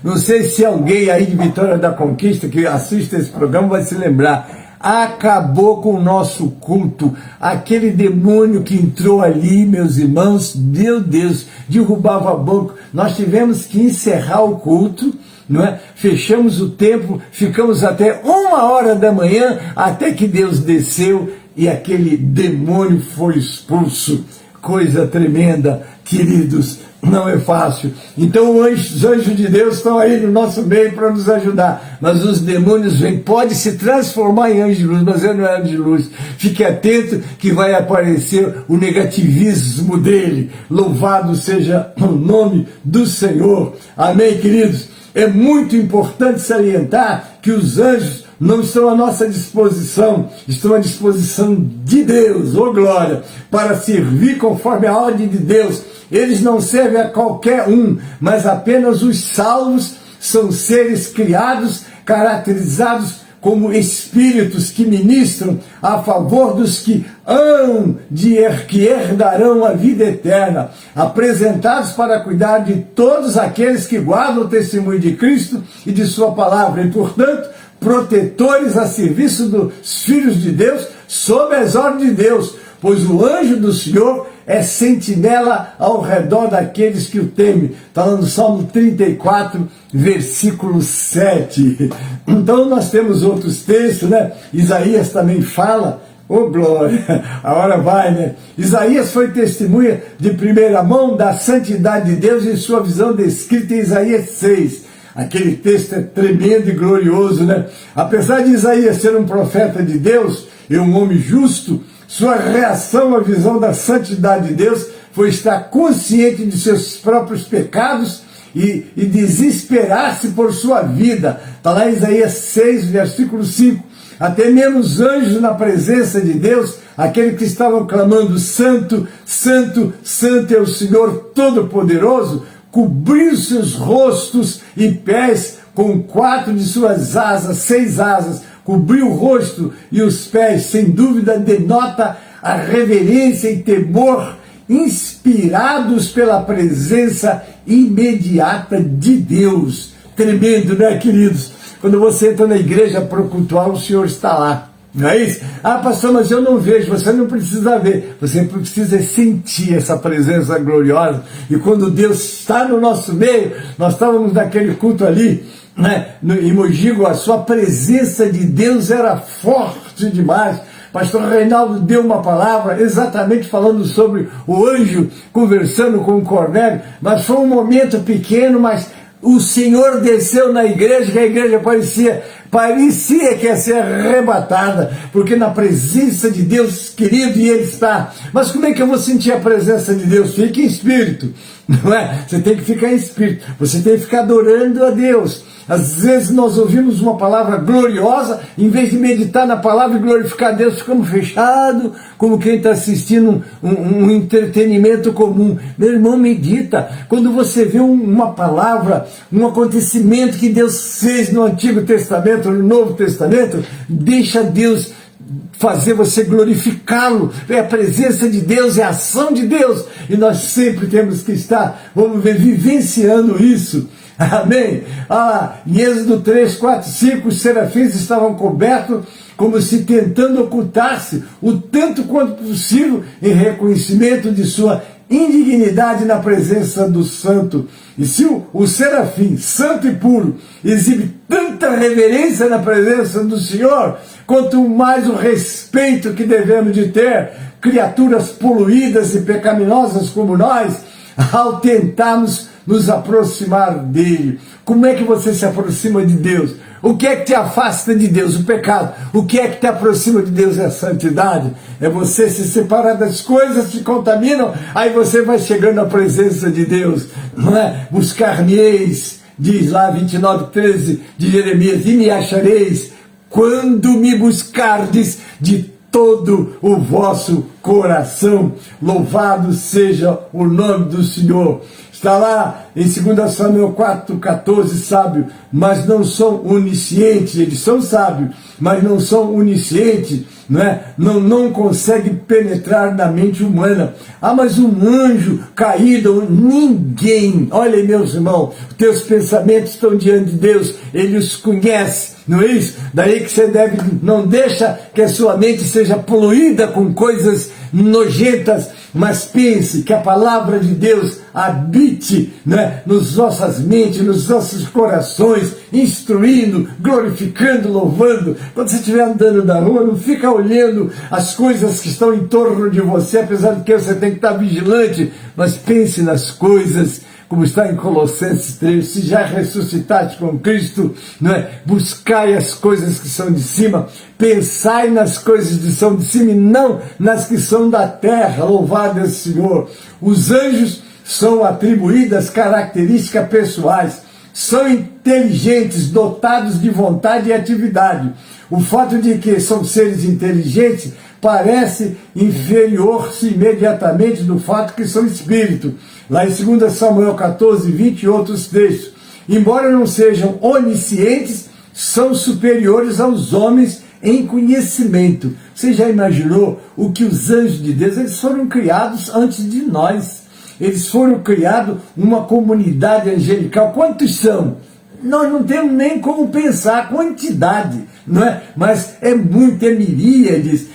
não sei se alguém aí de Vitória da Conquista que assiste esse programa vai se lembrar. Acabou com o nosso culto. Aquele demônio que entrou ali, meus irmãos, meu Deus, derrubava banco. Nós tivemos que encerrar o culto, não é? Fechamos o templo, ficamos até 1h da manhã, até que Deus desceu e aquele demônio foi expulso. Coisa tremenda, queridos, não é fácil. Então os anjos de Deus estão aí no nosso meio para nos ajudar, mas os demônios vêm, pode se transformar em anjo de luz, mas eu não é anjo de luz. Fique atento que vai aparecer o negativismo dele. Louvado seja o nome do Senhor. Amém, queridos? É muito importante salientar que os anjos não estão à nossa disposição, estão à disposição de Deus, ô glória, para servir conforme a ordem de Deus. Eles não servem a qualquer um, mas apenas os salvos. São seres criados, caracterizados como espíritos que ministram a favor dos que que herdarão a vida eterna, apresentados para cuidar de todos aqueles que guardam o testemunho de Cristo e de sua palavra, e portanto, protetores a serviço dos filhos de Deus, sob as ordens de Deus, pois o anjo do Senhor é sentinela ao redor daqueles que o temem. Está lá no Salmo 34, versículo 7. Então nós temos outros textos, né? Isaías também fala, ô glória, a hora vai, né? Isaías foi testemunha de primeira mão da santidade de Deus em sua visão descrita em Isaías 6. Aquele texto é tremendo e glorioso, né? Apesar de Isaías ser um profeta de Deus e um homem justo, sua reação à visão da santidade de Deus foi estar consciente de seus próprios pecados e desesperar-se por sua vida. Está lá em Isaías 6, versículo 5. Até mesmo os anjos na presença de Deus aqueles que estavam clamando: Santo, Santo, Santo é o Senhor Todo-Poderoso, cobriu seus rostos e pés com 4 de suas asas, 6 asas, cobriu o rosto e os pés, sem dúvida denota a reverência e temor inspirados pela presença imediata de Deus. Tremendo, né, queridos? Quando você entra na igreja para cultuar, o Senhor está lá. Não é isso? Ah, pastor, mas eu não vejo. Você não precisa ver. Você precisa sentir essa presença gloriosa. E quando Deus está no nosso meio, nós estávamos naquele culto ali, né, em Mogigo, a sua presença de Deus era forte demais. Pastor Reinaldo deu uma palavra exatamente falando sobre o anjo conversando com o Cornélio, mas foi um momento pequeno, mas o Senhor desceu na igreja, que a igreja parecia que ia ser arrebatada, porque na presença de Deus, querido, e Ele está. Mas como é que eu vou sentir a presença de Deus? Fique em espírito, não é? Você tem que ficar em espírito, você tem que ficar adorando a Deus. Às vezes nós ouvimos uma palavra gloriosa, em vez de meditar na palavra e glorificar a Deus, ficamos fechados, como quem está assistindo um entretenimento comum. Meu irmão, medita. Quando você vê uma palavra, um acontecimento que Deus fez no Antigo Testamento, no Novo Testamento, deixa Deus fazer você glorificá-lo. É a presença de Deus, é a ação de Deus, e nós sempre temos que estar, vamos ver, vivenciando isso. Amém? Em Êxodo 3, 4, 5, os serafins estavam cobertos como se tentando ocultar-se o tanto quanto possível em reconhecimento de sua indignidade na presença do santo. E se o serafim, santo e puro, exibe tanta reverência na presença do Senhor, quanto mais o respeito que devemos de ter, criaturas poluídas e pecaminosas como nós, ao tentarmos nos aproximar dele. Como é que você se aproxima de Deus? O que é que te afasta de Deus? O pecado. O que é que te aproxima de Deus? É a santidade. É você se separar das coisas que te contaminam, aí você vai chegando à presença de Deus. Não é? Buscar-me-eis, diz lá 29:13 de Jeremias, e me achareis quando me buscardes de todo o vosso coração. Louvado seja o nome do Senhor. Está lá em 2 Samuel 4,14, sábio, mas não são oniscientes. Eles são sábios, mas não são oniscientes, não é? Não conseguem penetrar na mente humana. Mas um anjo caído, ninguém. Olha aí, meus irmãos, teus pensamentos estão diante de Deus, Ele os conhece, não é isso? Daí que você não deixa que a sua mente seja poluída com coisas nojentas, mas pense que a palavra de Deus habite, né, nas nossas mentes, nos nossos corações, instruindo, glorificando, louvando. Quando você estiver andando na rua, não fica olhando as coisas que estão em torno de você, apesar de que você tem que estar vigilante, mas pense nas coisas, como está em Colossenses 3, se já ressuscitaste com Cristo, não é? Buscai as coisas que são de cima, pensai nas coisas que são de cima e não nas que são da terra. Louvado é o Senhor. Os anjos são atribuídas características pessoais, são inteligentes, dotados de vontade e atividade. O fato de que são seres inteligentes parece inferior-se imediatamente do fato que são espírito. Lá em 2 Samuel 14, 20 e outros textos. Embora não sejam oniscientes, são superiores aos homens em conhecimento. Você já imaginou o que os anjos de Deus, eles foram criados antes de nós. Eles foram criados uma comunidade angelical. Quantos são? Nós não temos nem como pensar a quantidade, não é? Mas é muito, é miríades,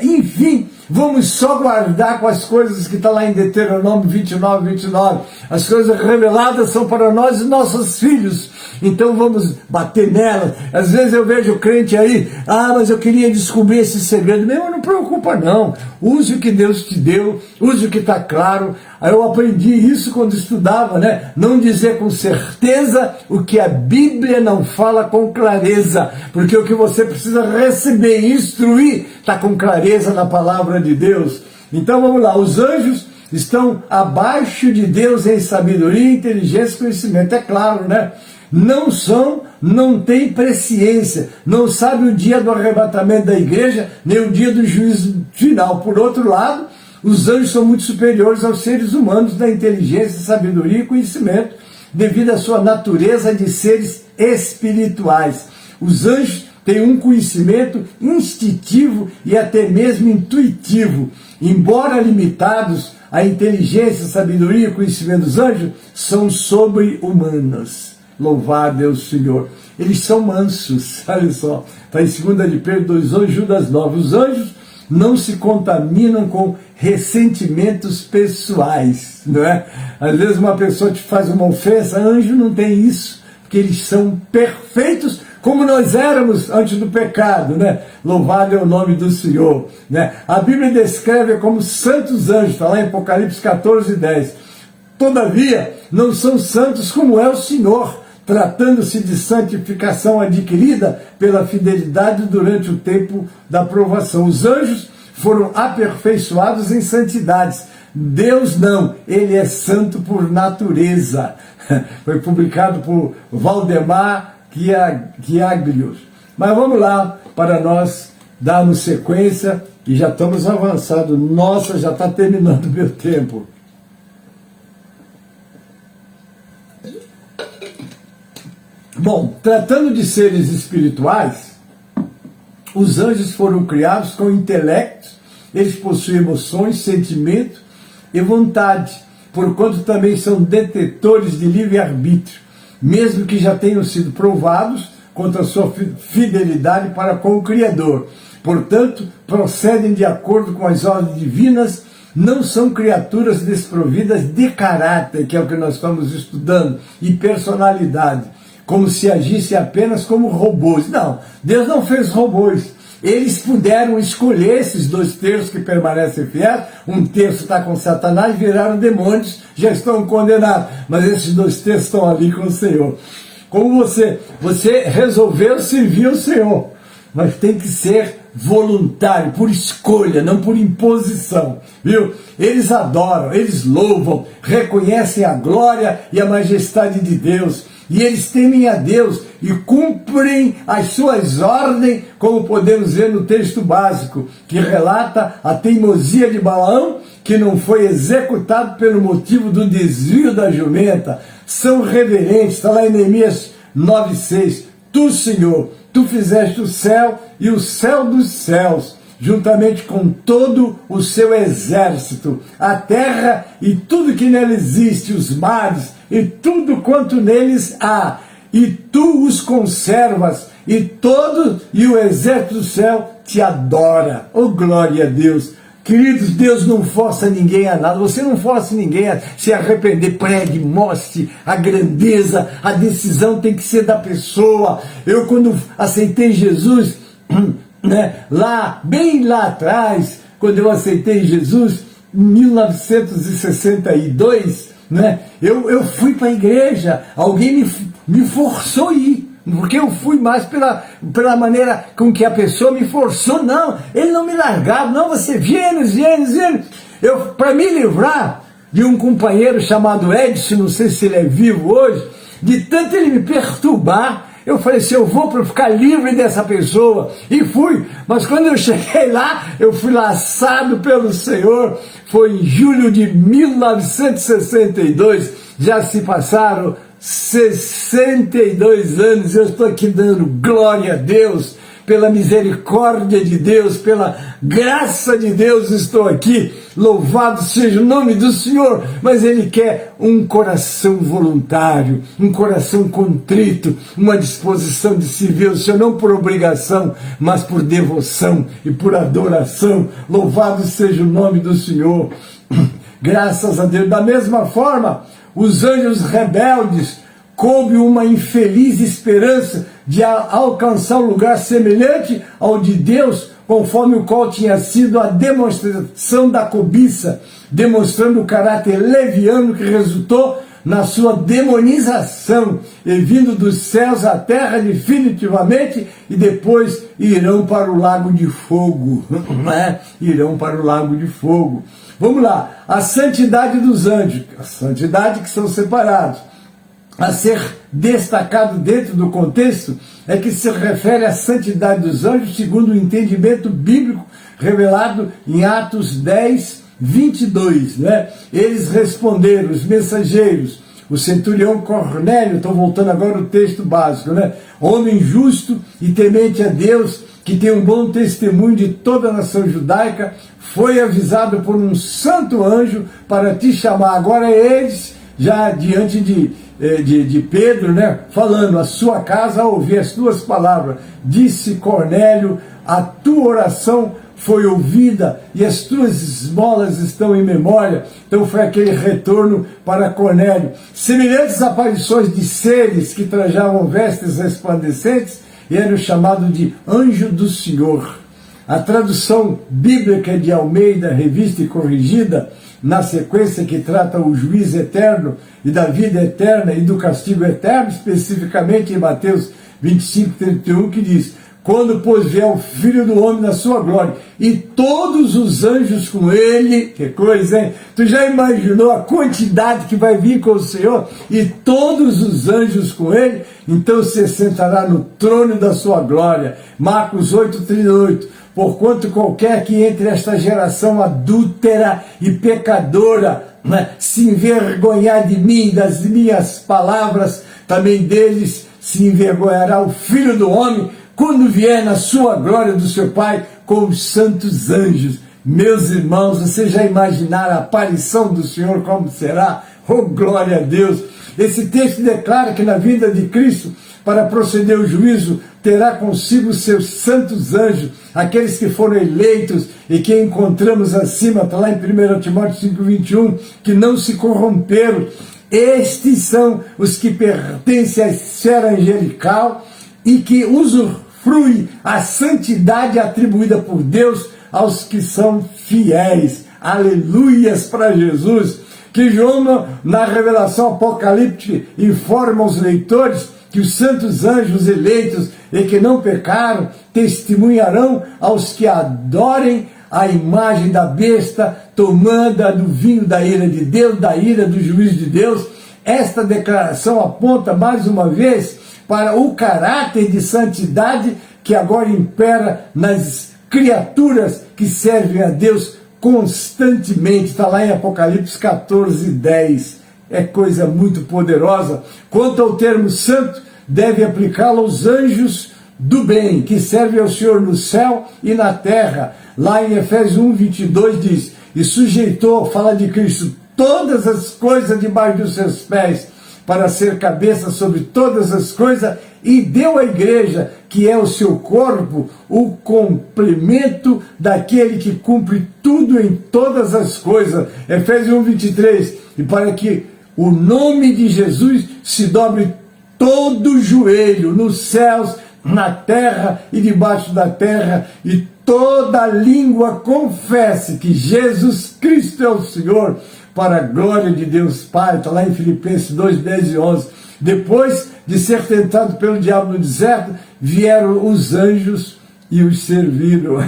enfim, vamos só guardar com as coisas que está lá em Deuteronômio 29, 29. As coisas reveladas são para nós e nossos filhos, então vamos bater nelas. Às vezes eu vejo crente aí, mas eu queria descobrir esse segredo. Meu, não preocupa não, use o que Deus te deu, use o que está claro. Aí eu aprendi isso quando estudava, né? Não dizer com certeza o que a Bíblia não fala com clareza, porque o que você precisa receber e instruir está com clareza na palavra de Deus. Então vamos lá, os anjos estão abaixo de Deus em sabedoria, inteligência e conhecimento, é claro, né? não têm presciência, não sabem o dia do arrebatamento da igreja, nem o dia do juízo final. Por outro lado, os anjos são muito superiores aos seres humanos na inteligência, sabedoria e conhecimento, devido à sua natureza de seres espirituais. Os anjos têm um conhecimento instintivo e até mesmo intuitivo. Embora limitados, a inteligência, sabedoria e conhecimento dos anjos são sobre-humanos. Louvado é o Senhor. Eles são mansos, olha só. Está em 2 de Pedro 2:11, Judas 9. Os anjos não se contaminam com ressentimentos pessoais, não é? Às vezes uma pessoa te faz uma ofensa, anjo não tem isso, porque eles são perfeitos como nós éramos antes do pecado, né? Louvado é o nome do Senhor, né? A Bíblia descreve como santos anjos, está lá em Apocalipse 14:10. Todavia, não são santos como é o Senhor, tratando-se de santificação adquirida pela fidelidade durante o tempo da provação. Os anjos foram aperfeiçoados em santidades. Deus não, ele é santo por natureza. Foi publicado por Valdemar Quiaglios. Mas vamos lá, para nós darmos sequência, e já estamos avançados. Nossa, já está terminando o meu tempo. Bom, tratando de seres espirituais, os anjos foram criados com intelecto, eles possuem emoções, sentimento e vontade, porquanto também são detetores de livre-arbítrio, mesmo que já tenham sido provados quanto à sua fidelidade para com o Criador. Portanto, procedem de acordo com as ordens divinas, não são criaturas desprovidas de caráter, que é o que nós estamos estudando, e personalidade, como se agisse apenas como robôs. Não, Deus não fez robôs. Eles puderam escolher esses 2 terços que permanecem fiéis, um terço está com Satanás, viraram demônios, já estão condenados, mas esses 2 terços estão ali com o Senhor. Como você resolveu servir o Senhor, mas tem que ser voluntário, por escolha, não por imposição, viu? Eles adoram, eles louvam, reconhecem a glória e a majestade de Deus, e eles temem a Deus e cumprem as suas ordens, como podemos ver no texto básico, que relata a teimosia de Balaão, que não foi executado pelo motivo do desvio da jumenta. São reverentes, está lá em Neemias 9:6. Tu, Senhor, tu fizeste o céu e o céu dos céus, juntamente com todo o seu exército, a terra e tudo que nela existe, os mares e tudo quanto neles há, e tu os conservas, e o exército do céu te adora. Oh, glória a Deus! Queridos, Deus não força ninguém a nada, você não força ninguém a se arrepender, pregue, mostre a grandeza, a decisão tem que ser da pessoa. Eu, quando aceitei Jesus, né, bem lá atrás, quando eu aceitei Jesus, em 1962, né, eu fui para a igreja, alguém me forçou a ir, porque eu fui mais pela maneira com que a pessoa me forçou. Não, ele não me largava, não, você viene. Para me livrar de um companheiro chamado Edson, não sei se ele é vivo hoje, de tanto ele me perturbar, eu falei assim, eu vou para ficar livre dessa pessoa, e fui. Mas quando eu cheguei lá, eu fui laçado pelo Senhor. Foi em julho de 1962, já se passaram 62 anos, eu estou aqui dando glória a Deus, pela misericórdia de Deus, pela graça de Deus estou aqui, louvado seja o nome do Senhor. Mas Ele quer um coração voluntário, um coração contrito, uma disposição de servir o Senhor, não por obrigação, mas por devoção e por adoração. Louvado seja o nome do Senhor, graças a Deus. Da mesma forma, os anjos rebeldes coube uma infeliz esperança de alcançar um lugar semelhante ao de Deus, conforme o qual tinha sido a demonstração da cobiça, demonstrando o caráter leviano que resultou na sua demonização, e vindo dos céus à terra definitivamente, e depois irão para o lago de fogo, né? Irão para o lago de fogo. Vamos lá, a santidade dos anjos, a santidade que são separados. a ser destacado dentro do contexto é que se refere à santidade dos anjos segundo o entendimento bíblico revelado em Atos 10, 22. Né? Eles responderam, os mensageiros, o centurião Cornélio, estou voltando agora ao texto básico, né? Homem justo e temente a Deus, que tem um bom testemunho de toda a nação judaica, foi avisado por um santo anjo para te chamar. Agora eles, já diante de Pedro, né, falando, a sua casa a ouvir as tuas palavras, disse Cornélio, a tua oração foi ouvida e as tuas esmolas estão em memória. Então foi aquele retorno para Cornélio. Semelhantes aparições de seres que trajavam vestes resplandecentes eram chamados de anjo do Senhor. A tradução bíblica de Almeida, revista e corrigida, na sequência que trata o juízo eterno e da vida eterna e do castigo eterno, especificamente em Mateus 25, 31, que diz: quando, pois, vier o Filho do Homem na sua glória, e todos os anjos com ele, que coisa, hein? Tu já imaginou a quantidade que vai vir com o Senhor? E todos os anjos com ele, então se sentará no trono da sua glória. Marcos 8:38. Porquanto qualquer que entre esta geração adúltera e pecadora, né, se envergonhar de mim, das minhas palavras, também deles se envergonhará o Filho do Homem, quando vier na sua glória do seu Pai com os santos anjos. Meus irmãos, vocês já imaginaram a aparição do Senhor como será? Oh, glória a Deus! Esse texto declara que na vinda de Cristo, para proceder o juízo, terá consigo seus santos anjos, aqueles que foram eleitos e que encontramos acima, está lá em 1 Timóteo 5:21, que não se corromperam. Estes são os que pertencem à esfera angelical e que usufruem a santidade atribuída por Deus aos que são fiéis. Aleluias para Jesus! Que João, na revelação apocalíptica, informa aos leitores que os santos anjos eleitos e que não pecaram testemunharão aos que adorem a imagem da besta, tomando do vinho da ira de Deus, da ira do juízo de Deus. Esta declaração aponta mais uma vez para o caráter de santidade que agora impera nas criaturas que servem a Deus constantemente. Está lá em Apocalipse 14:10. É coisa muito poderosa. Quanto ao termo santo, deve aplicá-lo aos anjos do bem, que servem ao Senhor no céu e na terra. Lá em Efésios 1:22 diz: e sujeitou, fala de Cristo, todas as coisas debaixo dos seus pés, para ser cabeça sobre todas as coisas, e deu à igreja, que é o seu corpo, o complemento daquele que cumpre tudo em todas as coisas. Efésios 1:23, e para que o nome de Jesus se dobre todo o joelho, nos céus, na terra e debaixo da terra, e toda língua confesse que Jesus Cristo é o Senhor, para a glória de Deus Pai. Está lá em Filipenses 2:10 e 11. Depois de ser tentado pelo diabo no deserto, vieram os anjos e os serviram.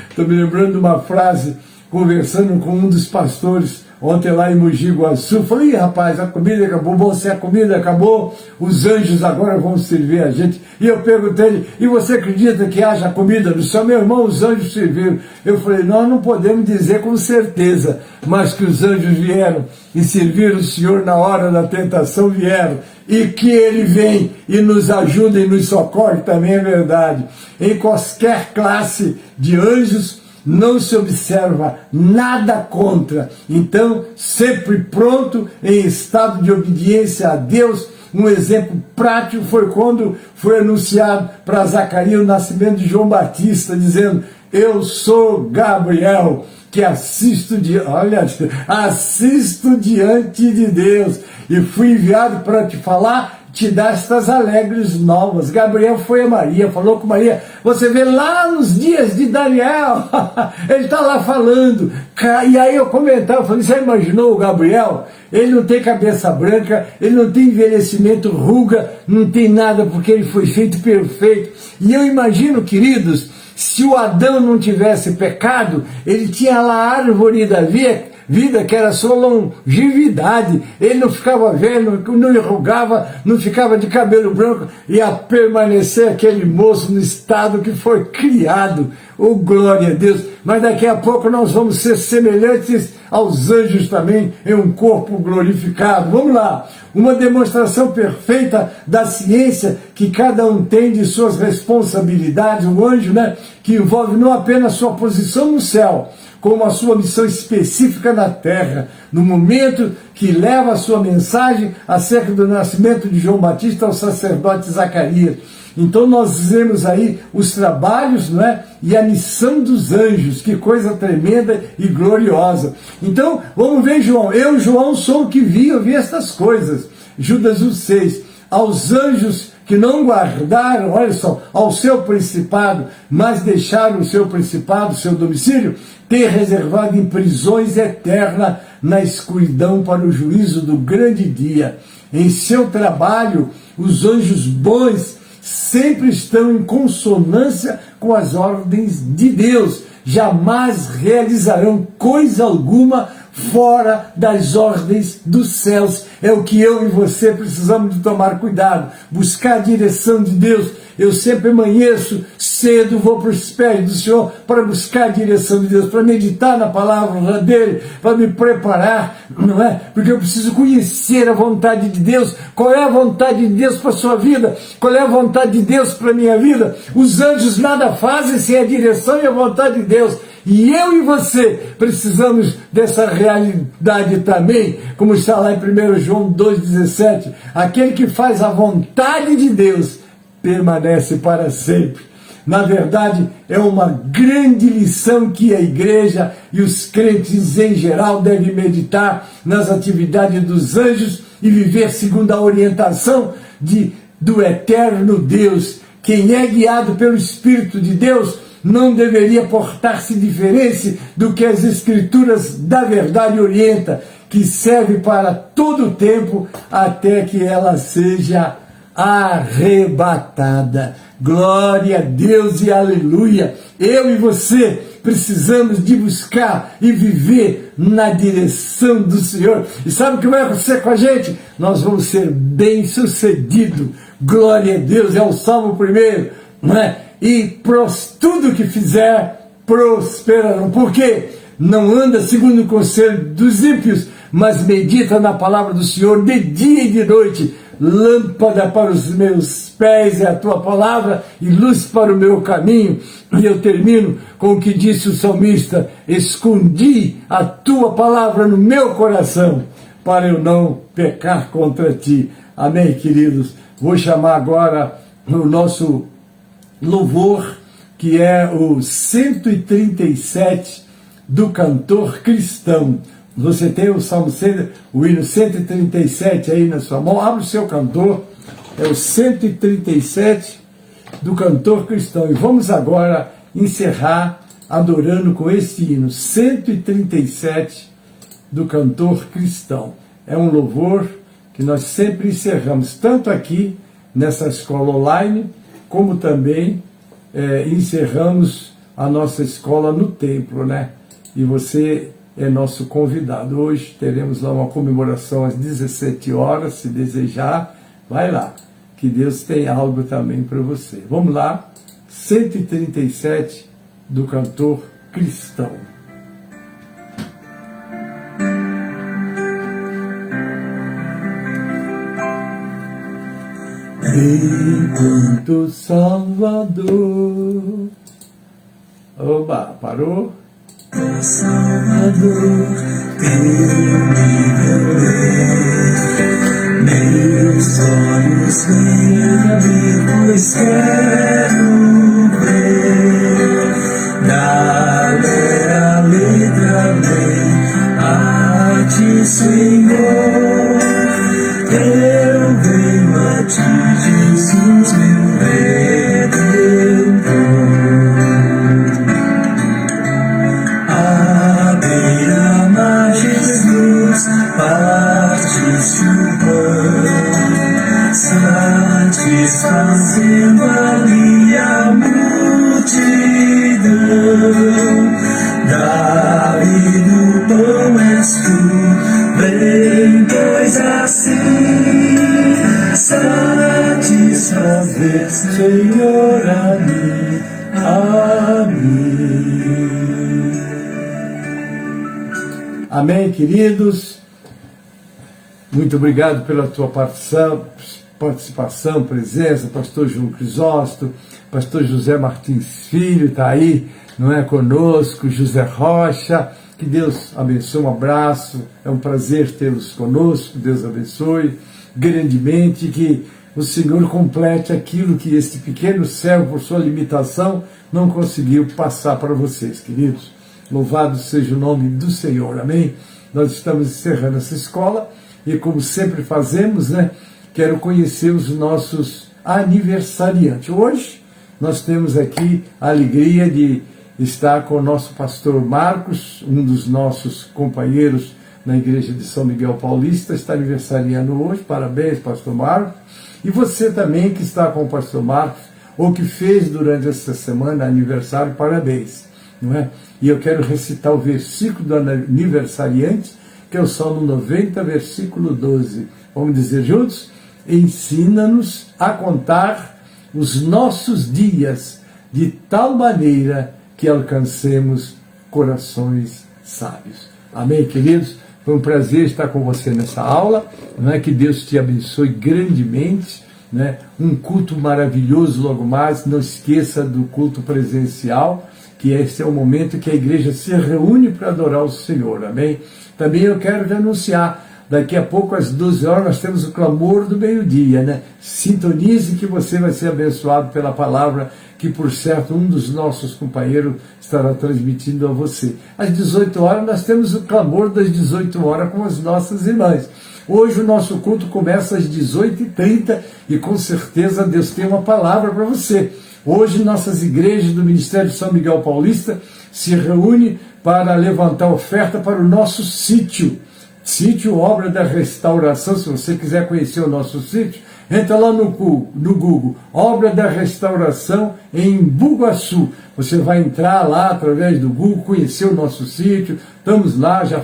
Estou me lembrando de uma frase, conversando com um dos pastores ontem lá em Mogi Guaçu. Falei: rapaz, a comida acabou. Bom, se a comida acabou, os anjos agora vão servir a gente. E eu perguntei: e você acredita que haja comida no céu? Meu irmão, os anjos serviram. Eu falei: nós não podemos dizer com certeza, mas que os anjos vieram e serviram o Senhor na hora da tentação, vieram. E que Ele vem e nos ajuda e nos socorre também é verdade. Em qualquer classe de anjos, não se observa nada contra. Então, sempre pronto, em estado de obediência a Deus. Um exemplo prático foi quando foi anunciado para Zacarias o nascimento de João Batista, dizendo: eu sou Gabriel, que assisto diante de Deus, e fui enviado para te falar, te dar estas alegres novas. Gabriel foi a Maria, falou com Maria. Você vê lá nos dias de Daniel, ele está lá falando. E aí eu comentava, eu falei: você imaginou o Gabriel? Ele não tem cabeça branca, ele não tem envelhecimento, ruga, não tem nada, porque ele foi feito perfeito. E eu imagino, queridos, se o Adão não tivesse pecado, ele tinha lá a árvore da vida, vida, que era a sua longevidade. Ele não ficava velho, não enrugava, não ficava de cabelo branco, ia permanecer aquele moço no estado que foi criado. Oh, glória a Deus! Mas daqui a pouco nós vamos ser semelhantes aos anjos também, em um corpo glorificado. Vamos lá! Uma demonstração perfeita da ciência que cada um tem de suas responsabilidades, o anjo, né, que envolve não apenas sua posição no céu, como a sua missão específica na terra, no momento que leva a sua mensagem acerca do nascimento de João Batista ao sacerdote Zacarias. Então nós vemos aí os trabalhos, não é? E a missão dos anjos, que coisa tremenda e gloriosa. Então, vamos ver João. Eu, João, sou o que vi, eu vi estas coisas. Judas 1,6. Aos anjos que não guardaram, olha só, ao seu principado, mas deixaram o seu principado, o seu domicílio, ter reservado em prisões eternas na escuridão para o juízo do grande dia. Em seu trabalho, os anjos bons sempre estão em consonância com as ordens de Deus, jamais realizarão coisa alguma fora das ordens dos céus. É o que eu e você precisamos de tomar cuidado, buscar a direção de Deus. Eu sempre amanheço cedo, vou para os pés do Senhor para buscar a direção de Deus, para meditar na palavra dele, para me preparar, não é? Porque eu preciso conhecer a vontade de Deus. Qual é a vontade de Deus para a sua vida? Qual é a vontade de Deus para a minha vida? Os anjos nada fazem sem a direção e a vontade de Deus. E eu e você precisamos dessa realidade também, como está lá em 1 João 2,17. Aquele que faz a vontade de Deus permanece para sempre. Na verdade, é uma grande lição que a igreja e os crentes em geral devem meditar nas atividades dos anjos e viver segundo a orientação do eterno Deus. Quem é guiado pelo Espírito de Deus não deveria portar-se diferente do que as Escrituras da verdade orientam, que serve para todo o tempo até que ela seja arrebatada. Glória a Deus e aleluia. Eu e você precisamos de buscar e viver na direção do Senhor. E sabe o que vai acontecer com a gente? Nós vamos ser bem-sucedidos. Glória a Deus, é o Salmo 1, não é? E tudo que fizer prosperarão. Por quê? Não anda segundo o conselho dos ímpios, mas medita na palavra do Senhor de dia e de noite. Lâmpada para os meus pés é a tua palavra e luz para o meu caminho. E eu termino com o que disse o salmista: escondi a tua palavra no meu coração para eu não pecar contra ti. Amém, queridos? Vou chamar agora o nosso louvor, que é o 137 do cantor cristão. Você tem o Salmo, o hino 137 aí na sua mão, abre o seu cantor, é o 137 do cantor cristão. E vamos agora encerrar adorando com esse hino, 137 do cantor cristão. É um louvor que nós sempre encerramos, tanto aqui nessa escola online, como também encerramos a nossa escola no templo, né? E você é nosso convidado. Hoje teremos lá uma comemoração às 17 horas, se desejar, vai lá, que Deus tem algo também para você. Vamos lá, 137 do cantor cristão. Enquanto Salvador. Oba, parou? Salvador, teu meus olhos vêm abrir, pois quero ver. Dá-lhe a letra, lei a ti, Senhor. Eu venho a ti, Jesus, meu Redentor. Partiste o pão, satisfazendo a Senhor, a mim, amém. Amém, queridos. Muito obrigado pela tua participação, presença, pastor João Crisóstomo, pastor José Martins Filho está aí, não é, conosco, José Rocha, que Deus abençoe, um abraço, é um prazer tê-los conosco, Deus abençoe grandemente, que o Senhor complete aquilo que este pequeno servo, por sua limitação, não conseguiu passar para vocês, queridos. Louvado seja o nome do Senhor, amém? Nós estamos encerrando essa escola, e como sempre fazemos, né, quero conhecer os nossos aniversariantes. Hoje nós temos aqui a alegria de estar com o nosso pastor Marcos, um dos nossos companheiros na igreja de São Miguel Paulista, está aniversariando hoje. Parabéns, pastor Marcos. E você também que está com o pastor Marcos, ou que fez durante essa semana aniversário, parabéns, não é? E eu quero recitar o versículo do aniversariante, que é o Salmo 90, versículo 12. Vamos dizer juntos? Ensina-nos a contar os nossos dias de tal maneira que alcancemos corações sábios. Amém, queridos? Foi um prazer estar com você nessa aula, não é? Que Deus te abençoe grandemente, né? Um culto maravilhoso logo mais. Não esqueça do culto presencial, que esse é o momento que a igreja se reúne para adorar o Senhor, amém? Também eu quero te anunciar, daqui a pouco às 12 horas nós temos o clamor do meio-dia, né? Sintonize que você vai ser abençoado pela palavra que, por certo, um dos nossos companheiros estará transmitindo a você. Às 18 horas nós temos o clamor das 18 horas com as nossas irmãs. Hoje o nosso culto começa às 18h30 e com certeza Deus tem uma palavra para você. Hoje nossas igrejas do Ministério de São Miguel Paulista se reúnem para levantar oferta para o nosso sítio. Sítio Obra da Restauração. Se você quiser conhecer o nosso sítio, entra lá no Google, Obra da Restauração em Bugaçu. Você vai entrar lá através do Google, conhecer o nosso sítio. Estamos lá, já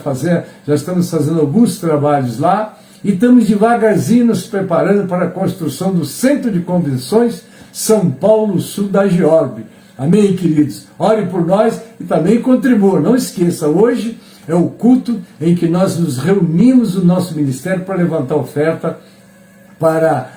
estamos fazendo alguns trabalhos lá e estamos devagarzinho nos preparando para a construção do Centro de Convenções São Paulo Sul da Georbe. Amém, queridos? Ore por nós e também contribua. Não esqueça, hoje é o culto em que nós nos reunimos no nosso ministério para levantar oferta para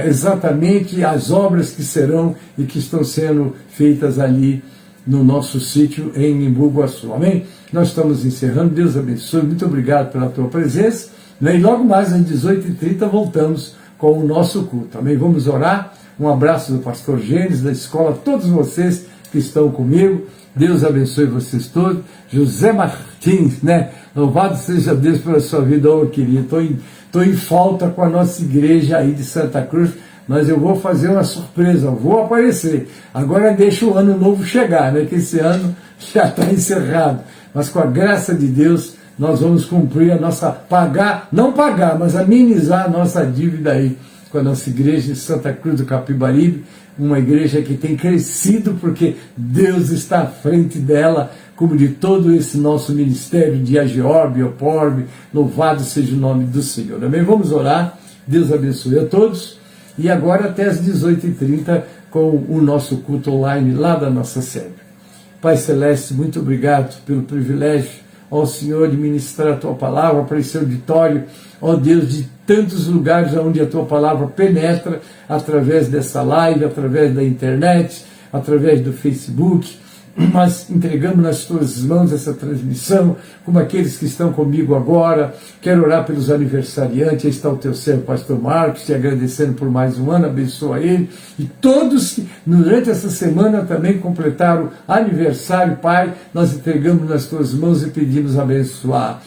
exatamente as obras que serão e que estão sendo feitas ali no nosso sítio em Imbu-Guaçu. Amém? Nós estamos encerrando. Deus abençoe. Muito obrigado pela tua presença. E logo mais às 18h30 voltamos com o nosso culto. Amém? Vamos orar. Um abraço do pastor Gênesis, da escola, todos vocês que estão comigo. Deus abençoe vocês todos. José Martins, né? Louvado seja Deus pela sua vida, ô querido. Estou em falta com a nossa igreja aí de Santa Cruz, mas eu vou fazer uma surpresa, vou aparecer. Agora deixa o ano novo chegar, né? Que esse ano já está encerrado. Mas com a graça de Deus, nós vamos cumprir a nossa, não pagar, mas amenizar a nossa dívida aí com a nossa igreja de Santa Cruz do Capibaribe, uma igreja que tem crescido porque Deus está à frente dela, como de todo esse nosso ministério de Ageorbe, Oporbe. Louvado seja o nome do Senhor. Amém? Vamos orar. Deus abençoe a todos. E agora até às 18h30 com o nosso culto online lá da nossa sede. Pai Celeste, muito obrigado pelo privilégio, ó Senhor, de ministrar a Tua palavra para esse auditório, ó Deus, de tantos lugares onde a Tua palavra penetra, através dessa live, através da internet, através do Facebook. Nós entregamos nas Tuas mãos essa transmissão, como aqueles que estão comigo agora. Quero orar pelos aniversariantes. Aí está o Teu servo, pastor Marcos, te agradecendo por mais um ano, abençoa ele. E todos que durante essa semana também completaram aniversário, Pai, nós entregamos nas Tuas mãos e pedimos abençoar.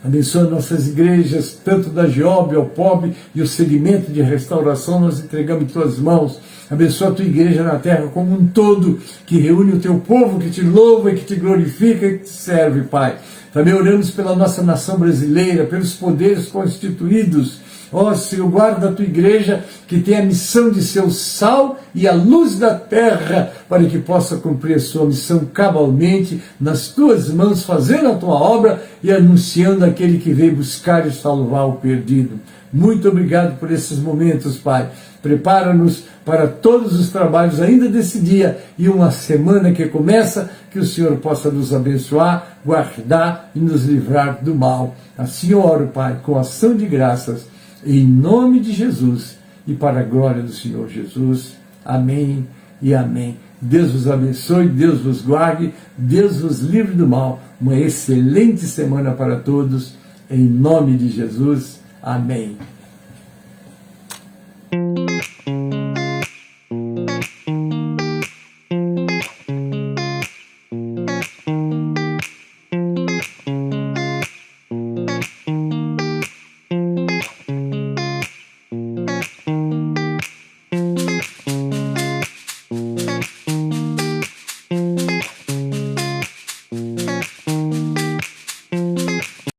Abençoa nossas igrejas, tanto da Georbe, ao Pobre e o segmento de restauração, nós entregamos em Tuas mãos. Abençoa a Tua igreja na terra como um todo, que reúne o Teu povo, que Te louva, que Te glorifica e que Te serve, Pai. Também oramos pela nossa nação brasileira, pelos poderes constituídos. Ó Senhor, guarda a Tua igreja, que tem a missão de ser o sal e a luz da terra, para que possa cumprir a sua missão cabalmente, nas Tuas mãos, fazendo a Tua obra e anunciando aquele que veio buscar e salvar o perdido. Muito obrigado por esses momentos, Pai. Prepara-nos para todos os trabalhos ainda desse dia e uma semana que começa, que o Senhor possa nos abençoar, guardar e nos livrar do mal. Assim eu oro, Pai, com ação de graças, em nome de Jesus e para a glória do Senhor Jesus. Amém e amém. Deus vos abençoe, Deus vos guarde, Deus vos livre do mal. Uma excelente semana para todos, em nome de Jesus. Amém.